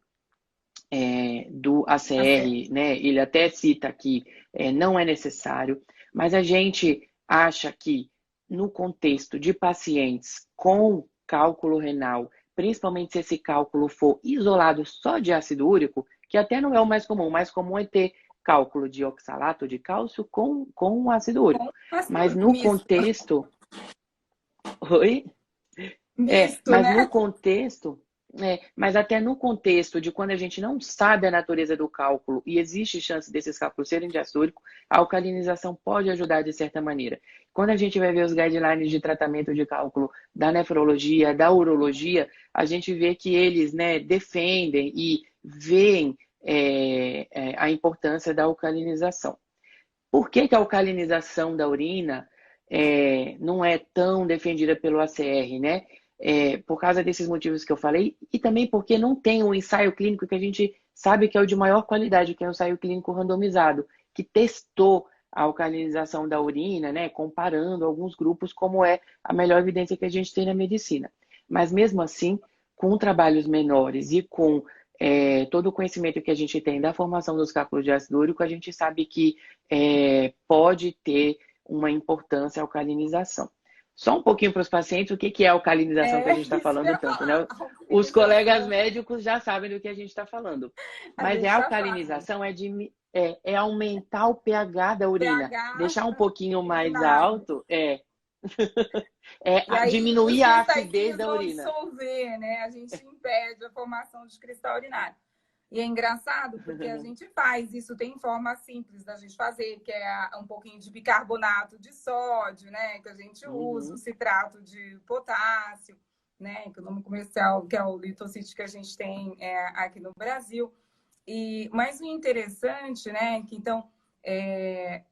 ACR, né, ele até cita que não é necessário, mas a gente acha que no contexto de pacientes com cálculo renal, principalmente se esse cálculo for isolado só de ácido úrico, que até não é o mais comum é ter cálculo de oxalato de cálcio com ácido úrico. Mas no contexto... Oi? Misto, mas né? no contexto... mas até no contexto de quando a gente não sabe a natureza do cálculo e existe chance desses cálculos serem de ácido úrico, a alcalinização pode ajudar de certa maneira. Quando a gente vai ver os guidelines de tratamento de cálculo da nefrologia, da urologia, a gente vê que eles, né, defendem e veem a importância da alcalinização. Por que a alcalinização da urina não é tão defendida pelo ACR, né? Por causa desses motivos que eu falei, e também porque não tem um ensaio clínico que a gente sabe que é o de maior qualidade, que é um ensaio clínico randomizado, que testou a alcalinização da urina, né, comparando alguns grupos, como é a melhor evidência que a gente tem na medicina. Mas mesmo assim, com trabalhos menores e com todo o conhecimento que a gente tem da formação dos cálculos de ácido úrico, a gente sabe que pode ter uma importância a alcalinização. Só um pouquinho para os pacientes, o que é a alcalinização que a gente está falando tanto, né? Os colegas médicos já sabem do que a gente está falando. Mas a alcalinização é aumentar o pH da urina. Deixar um pouquinho mais alto, aí, diminuir a acidez da urina. Dissolver, né? A gente impede a formação de cristal urinário. E é engraçado porque a gente faz isso, tem forma simples da gente fazer, que é um pouquinho de bicarbonato de sódio, né? Que a gente usa, o citrato de potássio, né? Que é o nome comercial, que é o litocite que a gente tem aqui no Brasil. Mas o interessante, né? Que então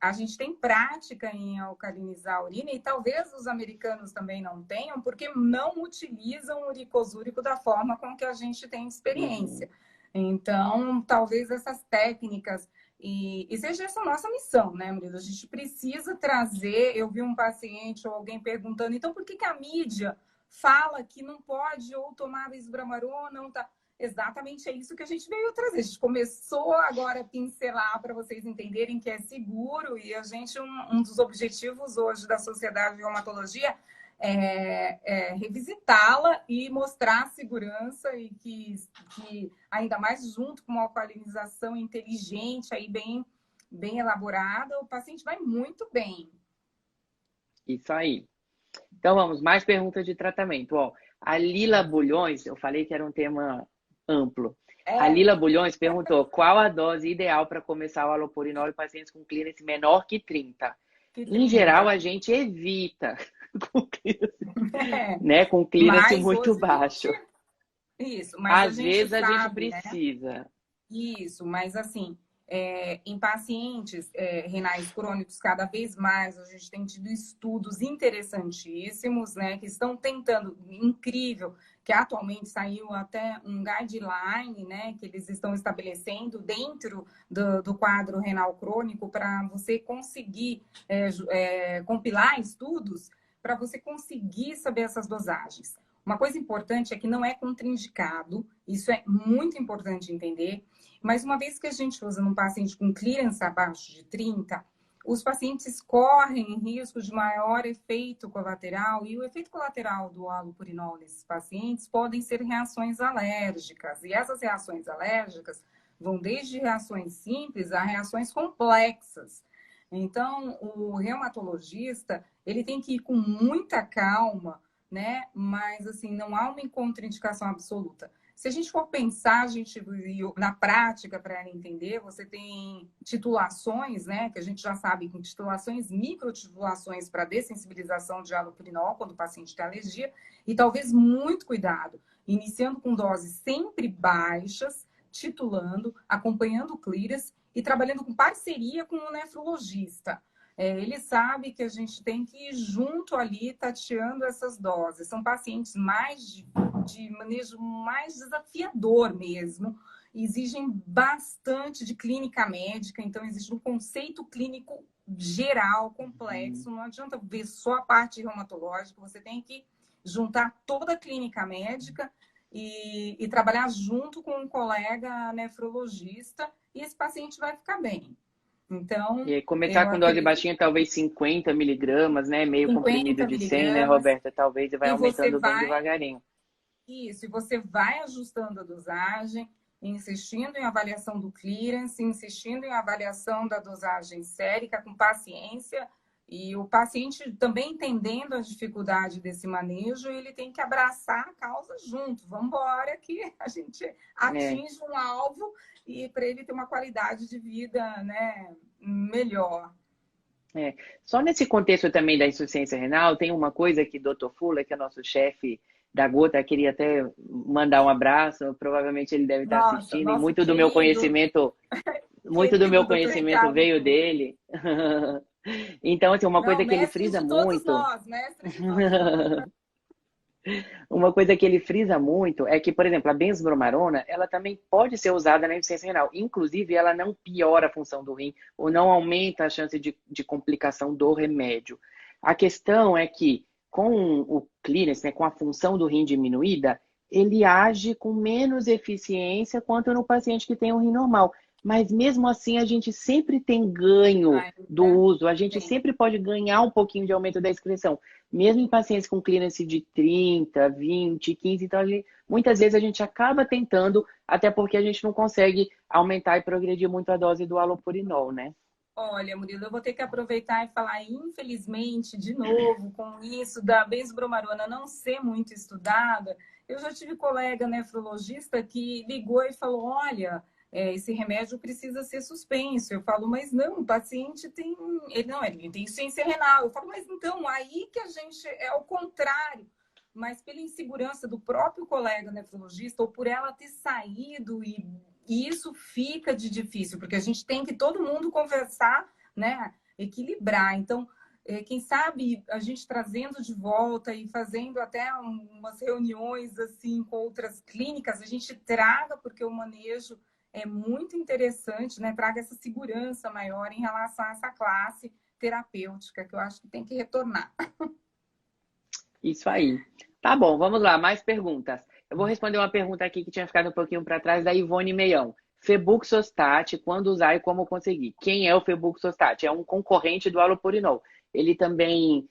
a gente tem prática em alcalinizar a urina e talvez os americanos também não tenham, porque não utilizam o uricosúrico da forma com que a gente tem experiência. Então, talvez essas técnicas, e seja essa a nossa missão, né, Murilo? A gente precisa trazer, eu vi um paciente ou alguém perguntando, então por que que a mídia fala que não pode ou tomar Visbramarona, não tá... Exatamente é isso que a gente veio trazer. A gente começou agora a pincelar para vocês entenderem que é seguro e a gente, um dos objetivos hoje da Sociedade de Reumatologia é revisitá-la e mostrar a segurança e que ainda mais junto com uma alcalinização inteligente, aí bem elaborada, o paciente vai muito bem. Isso aí. Então vamos, mais perguntas de tratamento. Ó, a Lila Bulhões, eu falei que era um tema amplo. A Lila Bulhões perguntou qual a dose ideal para começar o alopurinol em pacientes com clearance menor que 30. Em geral, a gente evita com clearance, né? Com clearance muito baixo. Isso, mas às vezes a gente precisa. Né? Isso, mas assim, em pacientes renais crônicos, cada vez mais a gente tem tido estudos interessantíssimos, né? Que estão tentando, incrível, que atualmente saiu até um guideline, né? Que eles estão estabelecendo dentro do quadro renal crônico para você conseguir compilar estudos para você conseguir saber essas dosagens. Uma coisa importante é que não é contraindicado, isso é muito importante entender, mas uma vez que a gente usa num paciente com clearance abaixo de 30, os pacientes correm risco de maior efeito colateral, e o efeito colateral do alopurinol nesses pacientes podem ser reações alérgicas, e essas reações alérgicas vão desde reações simples a reações complexas. Então, o reumatologista, ele tem que ir com muita calma, né? Mas, assim, não há uma contraindicação absoluta. Se a gente for pensar, na prática, para ela entender, você tem titulações, né? Que a gente já sabe, com titulações, microtitulações para dessensibilização de alopurinol, quando o paciente tem alergia, e talvez muito cuidado, iniciando com doses sempre baixas, titulando, acompanhando o clearance e trabalhando com parceria com o nefrologista. Ele sabe que a gente tem que ir junto ali, tateando essas doses. São pacientes mais de manejo mais desafiador mesmo, exigem bastante de clínica médica, então existe um conceito clínico geral, complexo, não adianta ver só a parte reumatológica, você tem que juntar toda a clínica médica e trabalhar junto com um colega nefrologista, e esse paciente vai ficar bem. Então, e aí, começar com dose baixinha, talvez 50 miligramas, né? Meio comprimido de 100, né, Roberta? Talvez e vai aumentando bem devagarinho. Isso, e você vai ajustando a dosagem, insistindo em avaliação do clearance, insistindo em avaliação da dosagem sérica com paciência, e o paciente também entendendo a dificuldade desse manejo, ele tem que abraçar a causa junto. Vamos embora que a gente atinge um alvo e para ele ter uma qualidade de vida, né, melhor. Só nesse contexto também da insuficiência renal, tem uma coisa que o Dr. Fuller, que é nosso chefe da Gota, queria até mandar um abraço, provavelmente ele deve estar assistindo, e muito do meu conhecimento, veio dele. Então, assim, uma coisa que ele frisa muito. Nós, mestre de nós. Uma coisa que ele frisa muito é que, por exemplo, a benzbromarona, ela também pode ser usada na insuficiência renal. Inclusive, ela não piora a função do rim ou não aumenta a chance de complicação do remédio. A questão é que, com o clearance, né, com a função do rim diminuída, ele age com menos eficiência quanto no paciente que tem um rim normal. Mas mesmo assim, a gente sempre tem ganho do uso, a gente sempre pode ganhar um pouquinho de aumento da excreção. Mesmo em pacientes com clearance de 30, 20, 15, então muitas vezes a gente acaba tentando, até porque a gente não consegue aumentar e progredir muito a dose do alopurinol, né? Olha, Murilo, eu vou ter que aproveitar e falar, infelizmente, de novo, com isso da benzbromarona não ser muito estudada, eu já tive colega nefrologista que ligou e falou, olha, esse remédio precisa ser suspenso. Eu falo, mas não, o paciente tem... Ele tem insuficiência renal. Eu falo, mas então, aí que a gente... É o contrário. Mas pela insegurança do próprio colega nefrologista, ou por ela ter saído, e isso fica de difícil, porque a gente tem que todo mundo conversar, né? Equilibrar. Então, quem sabe a gente trazendo de volta e fazendo até umas reuniões assim com outras clínicas, a gente traga, porque o manejo é muito interessante, né? Traga essa segurança maior em relação a essa classe terapêutica, que eu acho que tem que retornar. Isso aí. Tá bom, vamos lá, mais perguntas. Eu vou responder uma pergunta aqui que tinha ficado um pouquinho para trás, da Ivone Meião. Febuxostat, quando usar e como conseguir? Quem é o Febuxostat? É um concorrente do halopurinol. Ele também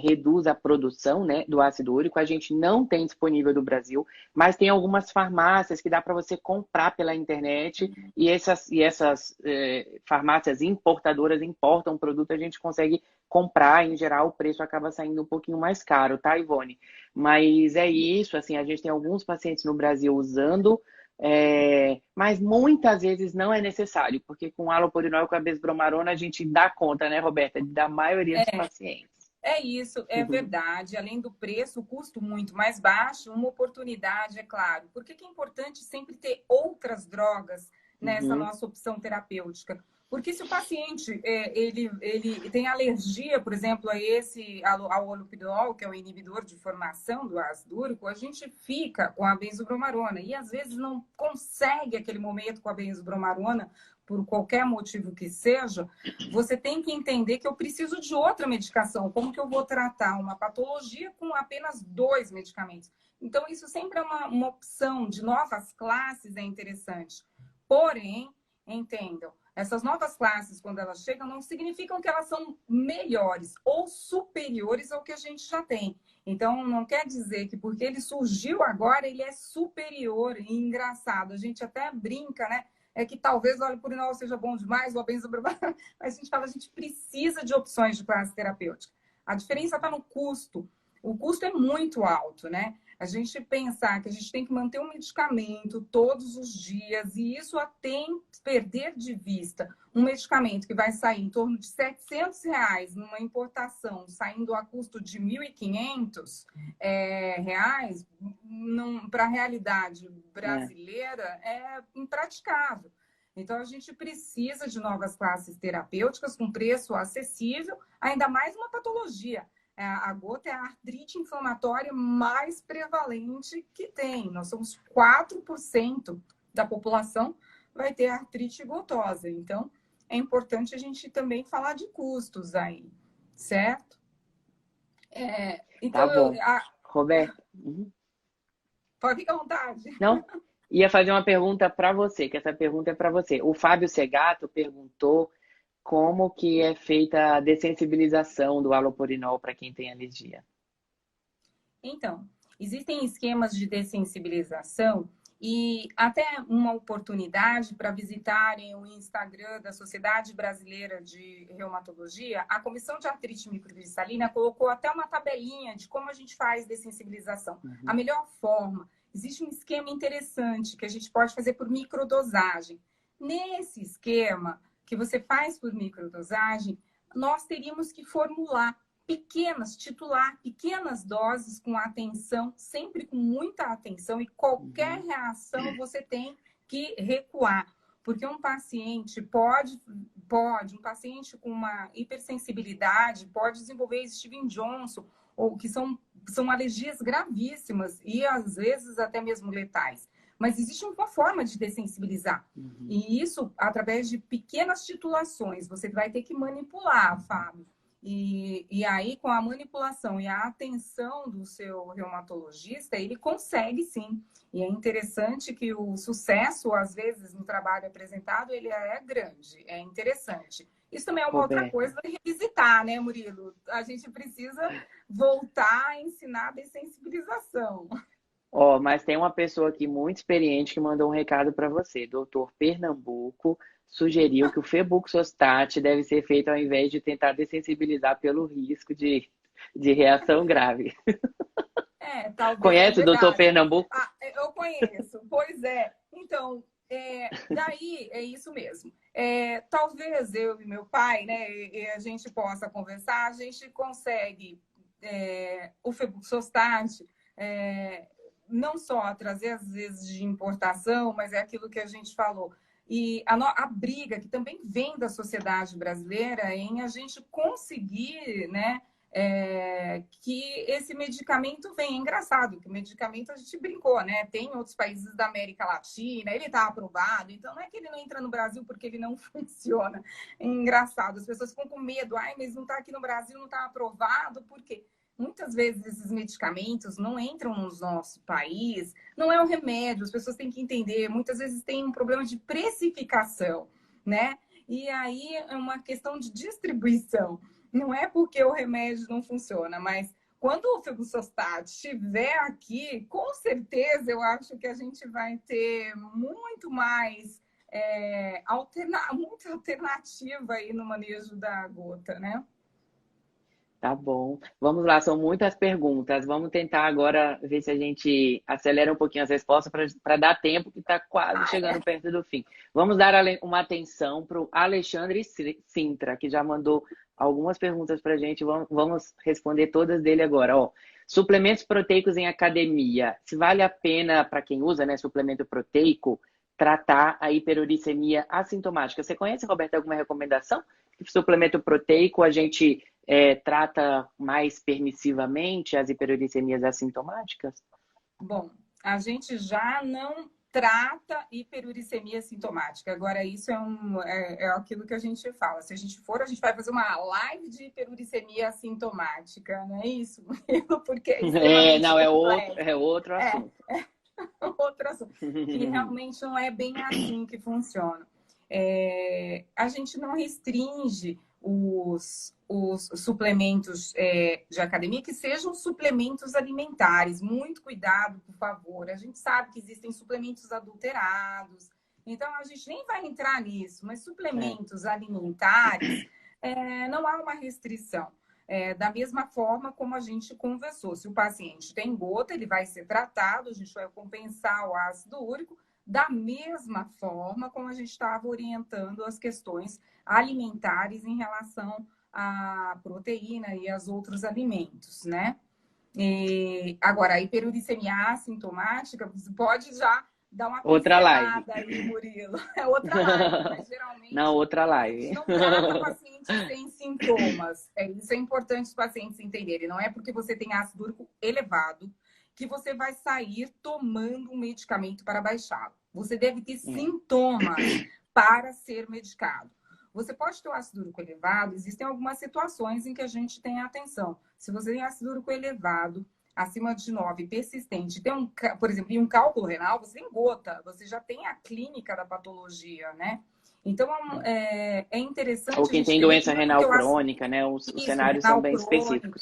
reduz a produção, né, do ácido úrico. A gente não tem disponível no Brasil, mas tem algumas farmácias que dá para você comprar pela internet e essas farmácias importadoras importam o produto, a gente consegue comprar. Em geral, o preço acaba saindo um pouquinho mais caro, tá, Ivone? Mas é isso, assim, a gente tem alguns pacientes no Brasil usando, mas muitas vezes não é necessário, porque com halopurinol e com a besbromarona a gente dá conta, né, Roberta, da maioria dos pacientes. É isso, é verdade. Além do preço, o custo muito mais baixo, uma oportunidade, é claro. Por que é importante sempre ter outras drogas nessa nossa opção terapêutica? Porque se o paciente ele tem alergia, por exemplo, ao halopurinol, que é o inibidor de formação do ácido úrico, a gente fica com a benzobromarona e às vezes não consegue aquele momento com a benzobromarona por qualquer motivo que seja. Você tem que entender que eu preciso de outra medicação. Como que eu vou tratar uma patologia com apenas 2 medicamentos? Então, isso sempre é uma opção de novas classes, é interessante. Porém, entendam, essas novas classes, quando elas chegam, não significam que elas são melhores ou superiores ao que a gente já tem. Então, não quer dizer que porque ele surgiu agora, ele é superior e engraçado. A gente até brinca, né? É que talvez o halopurinol seja bom demais, ou a benzobromarona, mas a gente fala, a gente precisa de opções de classe terapêutica. A diferença está no custo. O custo é muito alto, né? A gente pensar que a gente tem que manter um medicamento todos os dias, e isso até perder de vista um medicamento que vai sair em torno de R$700 numa importação, saindo a custo de R$1.500, para a realidade brasileira, é impraticável. Então, a gente precisa de novas classes terapêuticas com preço acessível, ainda mais uma patologia. A gota é a artrite inflamatória mais prevalente que tem. Nós somos 4% da população vai ter artrite gotosa. Então, é importante a gente também falar de custos aí, certo? Então, tá bom. Roberta. Pode ficar à vontade. Não? Ia fazer uma pergunta para você, que essa pergunta é para você. O Fábio Segato perguntou como que é feita a dessensibilização do halopurinol para quem tem alergia. Então, existem esquemas de dessensibilização e até uma oportunidade para visitarem o Instagram da Sociedade Brasileira de Reumatologia. A Comissão de Artrite Microcristalina colocou até uma tabelinha de como a gente faz dessensibilização. A melhor forma. Existe um esquema interessante que a gente pode fazer por microdosagem. Nesse esquema que você faz por microdosagem, nós teríamos que formular titular pequenas doses com atenção, sempre com muita atenção, e qualquer reação você tem que recuar. Porque um paciente um paciente com uma hipersensibilidade pode desenvolver Steven Johnson, ou que são alergias gravíssimas e às vezes até mesmo letais. Mas existe uma forma de dessensibilizar. E isso através de pequenas titulações. Você vai ter que manipular, Fábio. E aí, com a manipulação e a atenção do seu reumatologista, ele consegue sim. E é interessante que o sucesso, às vezes, no trabalho apresentado, ele é grande, é interessante. Isso também é uma outra coisa de revisitar, né, Murilo? A gente precisa voltar a ensinar a dessensibilização. Mas tem uma pessoa aqui muito experiente que mandou um recado para você. Doutor Pernambuco sugeriu que o Febuxostat deve ser feito ao invés de tentar dessensibilizar pelo risco de reação grave. Talvez. Conhece o doutor Pernambuco? Eu conheço, pois é. Então, daí é isso mesmo. Talvez eu e meu pai, né, a gente possa conversar, a gente consegue o Febuxostat, não só trazer às vezes de importação, mas é aquilo que a gente falou. E a briga que também vem da sociedade brasileira em a gente conseguir, né, que esse medicamento venha. É engraçado que o medicamento a gente brincou, né? Tem outros países da América Latina, ele está aprovado, então não é que ele não entra no Brasil porque ele não funciona. É engraçado, as pessoas ficam com medo, ai, mas não está aqui no Brasil, não está aprovado, por quê? Muitas vezes esses medicamentos não entram no nosso país, não é um remédio, as pessoas têm que entender, muitas vezes tem um problema de precificação, né? E aí é uma questão de distribuição. Não é porque o remédio não funciona, mas quando o Febuxostat estiver aqui, com certeza eu acho que a gente vai ter muito mais muita alternativa aí no manejo da gota, né? Tá bom. Vamos lá, são muitas perguntas. Vamos tentar agora ver se a gente acelera um pouquinho as respostas para dar tempo, que está quase chegando perto do fim. Vamos dar uma atenção para o Alexandre Sintra, que já mandou algumas perguntas para a gente. Vamos responder todas dele agora. Ó, suplementos proteicos em academia. Se vale a pena, para quem usa, né, suplemento proteico, tratar a hiperuricemia assintomática. Você conhece, Roberta, alguma recomendação? Suplemento proteico a gente trata mais permissivamente as hiperuricemias assintomáticas? Bom, a gente já não trata hiperuricemia sintomática. Agora, isso é aquilo que a gente fala. Se a gente for, a gente vai fazer uma live de hiperuricemia assintomática, não é isso? Porque é outro assunto. Outro assunto. Que realmente não é bem assim que funciona. A gente não restringe os suplementos de academia que sejam suplementos alimentares. Muito cuidado, por favor. A gente sabe que existem suplementos adulterados, então a gente nem vai entrar nisso, mas suplementos alimentares não há uma restrição. Da mesma forma como a gente conversou. Se o paciente tem gota, ele vai ser tratado, a gente vai compensar o ácido úrico, da mesma forma como a gente estava orientando as questões alimentares em relação à proteína e aos outros alimentos, né? Agora, a hiperuricemia assintomática, você pode já dar uma pincelada aí, Murilo. É outra live, mas geralmente... Na outra live. A gente não trata pacientes sem sintomas. Isso é importante os pacientes entenderem. Não é porque você tem ácido úrico elevado que você vai sair tomando um medicamento para baixá-lo. Você deve ter sintomas para ser medicado. Você pode ter o ácido úrico elevado, existem algumas situações em que a gente tem atenção. Se você tem ácido úrico elevado, acima de 9, persistente, tem por exemplo, em um cálculo renal, você tem gota, você já tem a clínica da patologia, né? Então, é interessante... Ou quem tem doença renal crônica, né? Os cenários são bem específicos.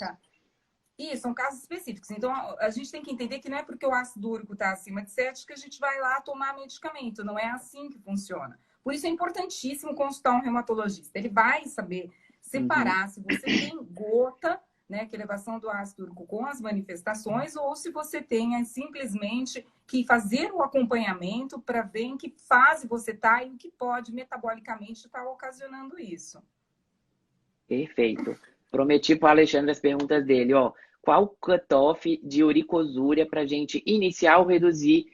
Isso, são casos específicos. Então, a gente tem que entender que não é porque o ácido úrico está acima de 7 que a gente vai lá tomar medicamento. Não é assim que funciona. Por isso é importantíssimo consultar um reumatologista. Ele vai saber separar se você tem gota, né, que é elevação do ácido úrico com as manifestações, ou se você tem simplesmente que fazer o acompanhamento para ver em que fase você está e o que pode metabolicamente estar ocasionando isso. Perfeito. Prometi para o Alexandre as perguntas dele, ó. Qual cutoff de uricosúria para a gente iniciar ou reduzir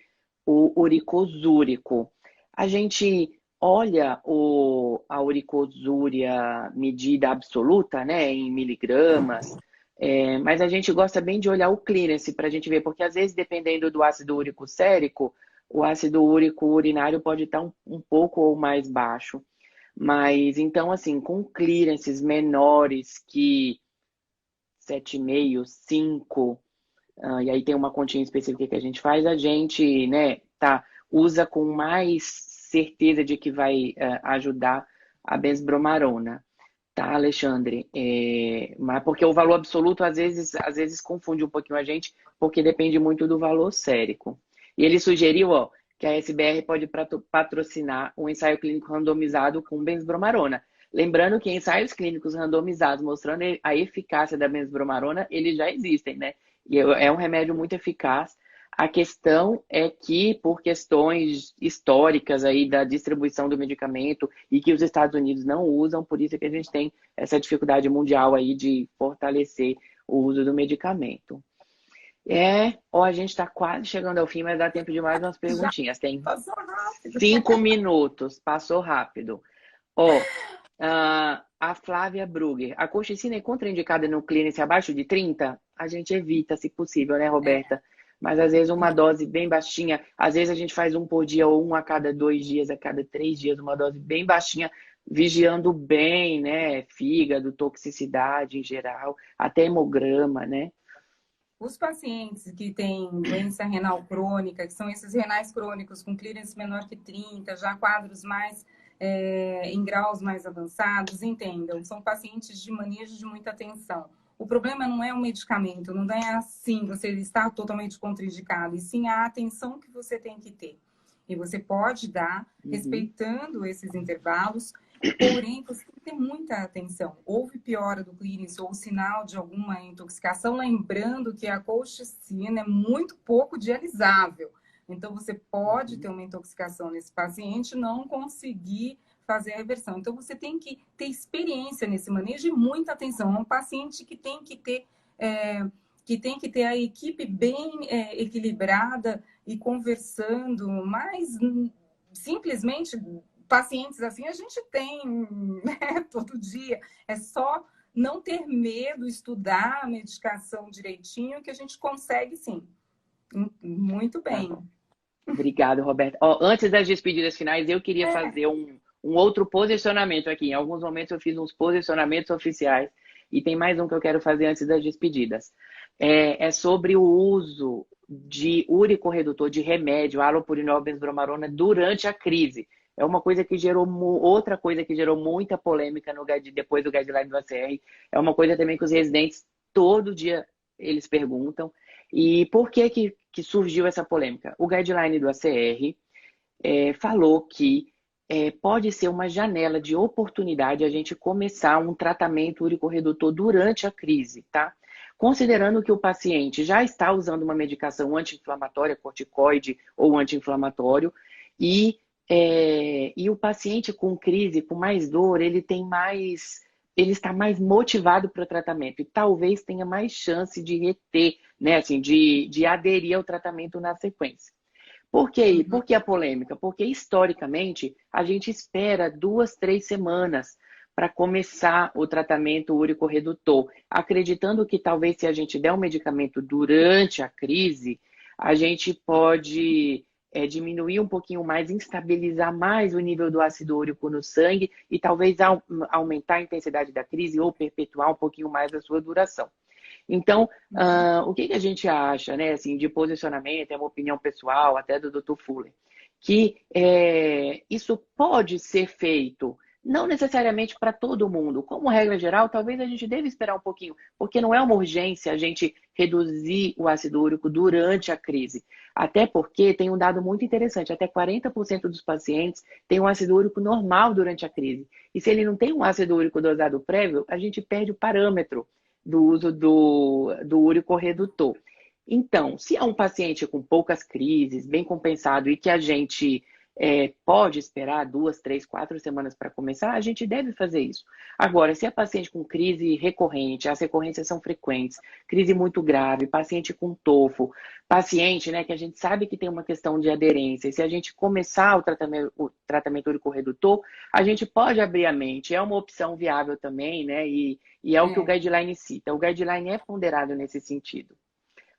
o uricosúrico? A gente olha a uricosúria medida absoluta, né, em miligramas, mas a gente gosta bem de olhar o clearance para a gente ver, porque às vezes, dependendo do ácido úrico sérico, o ácido úrico urinário pode estar um pouco ou mais baixo. Mas, então, assim, com clearances menores que 7,5, 5, e aí tem uma continha específica que a gente faz, a gente, né, usa com mais certeza de que vai ajudar a benzbromarona, tá, Alexandre? Mas porque o valor absoluto, às vezes confunde um pouquinho a gente, porque depende muito do valor sérico. E ele sugeriu, ó, que a SBR pode patrocinar um ensaio clínico randomizado com benzbromarona. Lembrando que ensaios clínicos randomizados mostrando a eficácia da benzbromarona, eles já existem, né? E é um remédio muito eficaz. A questão é que, por questões históricas aí da distribuição do medicamento e que os Estados Unidos não usam, por isso que a gente tem essa dificuldade mundial aí de fortalecer o uso do medicamento. Ó, a gente está quase chegando ao fim, mas dá tempo de mais umas Já perguntinhas. Tem passou rápido. 5 minutos, passou rápido. Ó, a Flávia Brugger. A colchicina é contraindicada no clínice abaixo de 30? A gente evita, se possível, né, Roberta? Mas às vezes uma dose bem baixinha, às vezes a gente faz um por dia ou um a cada 2 dias, a cada 3 dias, uma dose bem baixinha, vigiando bem, né? Fígado, toxicidade em geral, até hemograma, né? Os pacientes que têm doença renal crônica, que são esses renais crônicos com clearance menor que 30, já quadros mais em graus mais avançados, entendam, são pacientes de manejo de muita atenção. O problema não é o medicamento, não é assim, você está totalmente contraindicado, e sim a atenção que você tem que ter. E você pode dar, respeitando esses intervalos, porém, você tem que ter muita atenção. Houve piora do clínico ou sinal de alguma intoxicação, lembrando que a colchicina é muito pouco dialisável. Então, você pode ter uma intoxicação nesse paciente e não conseguir fazer a reversão. Então, você tem que ter experiência nesse manejo e muita atenção. É um paciente que tem que ter, a equipe bem equilibrada e conversando, mas simplesmente pacientes assim a gente tem, né, todo dia. É só não ter medo, estudar a medicação direitinho, que a gente consegue sim. Muito bem. Tá. Obrigado, Roberta. Ó, antes das despedidas finais, eu queria fazer um outro posicionamento aqui. Em alguns momentos eu fiz uns posicionamentos oficiais e tem mais um que eu quero fazer antes das despedidas. É sobre o uso de úrico-redutor de remédio, halopurinol benzopromarona, durante a crise. É uma coisa que gerou outra coisa que gerou muita polêmica depois do guideline do ACR. É uma coisa também que os residentes todo dia eles perguntam. E por que surgiu essa polêmica? O guideline do ACR falou que pode ser uma janela de oportunidade a gente começar um tratamento úrico-redutor durante a crise, tá? Considerando que o paciente já está usando uma medicação anti-inflamatória, corticoide ou anti-inflamatório, e o paciente com crise, com mais dor, ele está mais motivado para o tratamento e talvez tenha mais chance de reter, né, assim, de aderir ao tratamento na sequência. Por quê? Por que a polêmica? Porque, historicamente, a gente espera 2, 3 semanas para começar o tratamento úrico-redutor, acreditando que talvez se a gente der um medicamento durante a crise, a gente pode diminuir um pouquinho mais, instabilizar mais o nível do ácido úrico no sangue e talvez aumentar a intensidade da crise ou perpetuar um pouquinho mais a sua duração. Então, o que a gente acha, né, assim, de posicionamento, é uma opinião pessoal, até do Dr. Fuller, que isso pode ser feito, não necessariamente para todo mundo. Como regra geral, talvez a gente deva esperar um pouquinho, porque não é uma urgência a gente reduzir o ácido úrico durante a crise. Até porque tem um dado muito interessante, até 40% dos pacientes têm um ácido úrico normal durante a crise. E se ele não tem um ácido úrico dosado prévio, a gente perde o parâmetro do uso do úrico-redutor. Então, se é um paciente com poucas crises, bem compensado e que a gente pode esperar 2, 3, 4 semanas para começar, a gente deve fazer isso. Agora, se é paciente com crise recorrente, as recorrências são frequentes, crise muito grave, paciente com tofo, paciente, né, que a gente sabe que tem uma questão de aderência, e se a gente começar o tratamento úrico-redutor, a gente pode abrir a mente, é uma opção viável também, né, e é o que o guideline cita. O guideline é ponderado nesse sentido.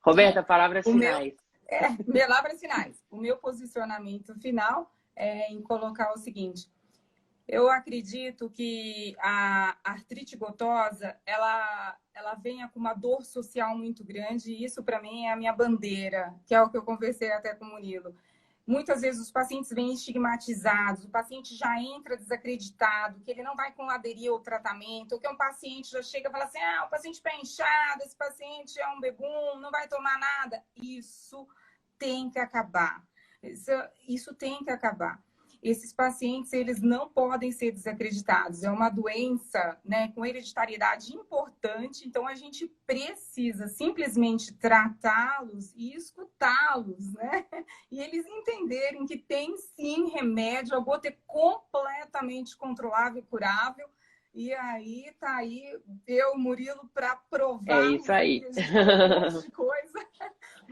Roberta, palavras finais. Palavras finais. O meu posicionamento final é em colocar o seguinte: eu acredito que a artrite gotosa, ela venha com uma dor social muito grande, e isso para mim é a minha bandeira, que é o que eu conversei até com o Murilo. Muitas vezes os pacientes vêm estigmatizados, o paciente já entra desacreditado, que ele não vai aderir ao tratamento, ou que um paciente já chega e fala assim, o paciente pé inchado, esse paciente é um bebum, não vai tomar nada. Isso tem que acabar. Isso tem que acabar. Esses pacientes, eles não podem ser desacreditados. É uma doença, né, com hereditariedade importante, então a gente precisa simplesmente tratá-los e escutá-los, né? E eles entenderem que tem sim remédio, a gota é completamente controlável e curável. E aí, tá aí, eu, Murilo, para provar. É isso aí. Um monte de coisa.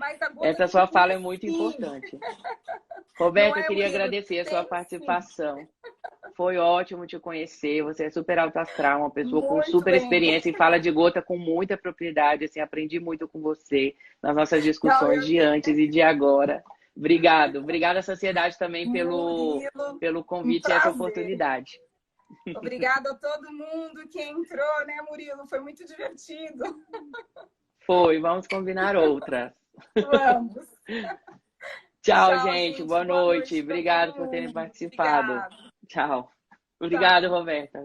Mas a gota Essa não sua fala cura, é muito sim. importante. Roberto, Não eu é, queria Murilo? agradecer a sua Tem, participação. Foi ótimo te conhecer. Você é super alto astral, uma pessoa com muito super bem. experiência e fala de gota com muita propriedade. Assim, aprendi muito com você nas nossas Não, discussões de antes e de agora. Obrigado. Obrigada à sociedade também Murilo, pelo um convite e essa prazer. oportunidade. Obrigada a todo mundo que entrou, né, Murilo? Foi muito divertido. Foi, vamos combinar outras. Vamos. Tchau, Tchau, gente. gente. Boa Boa noite. noite para Obrigado todo por terem mundo. participado. Obrigada. Tchau. Obrigado, Tchau. Roberta.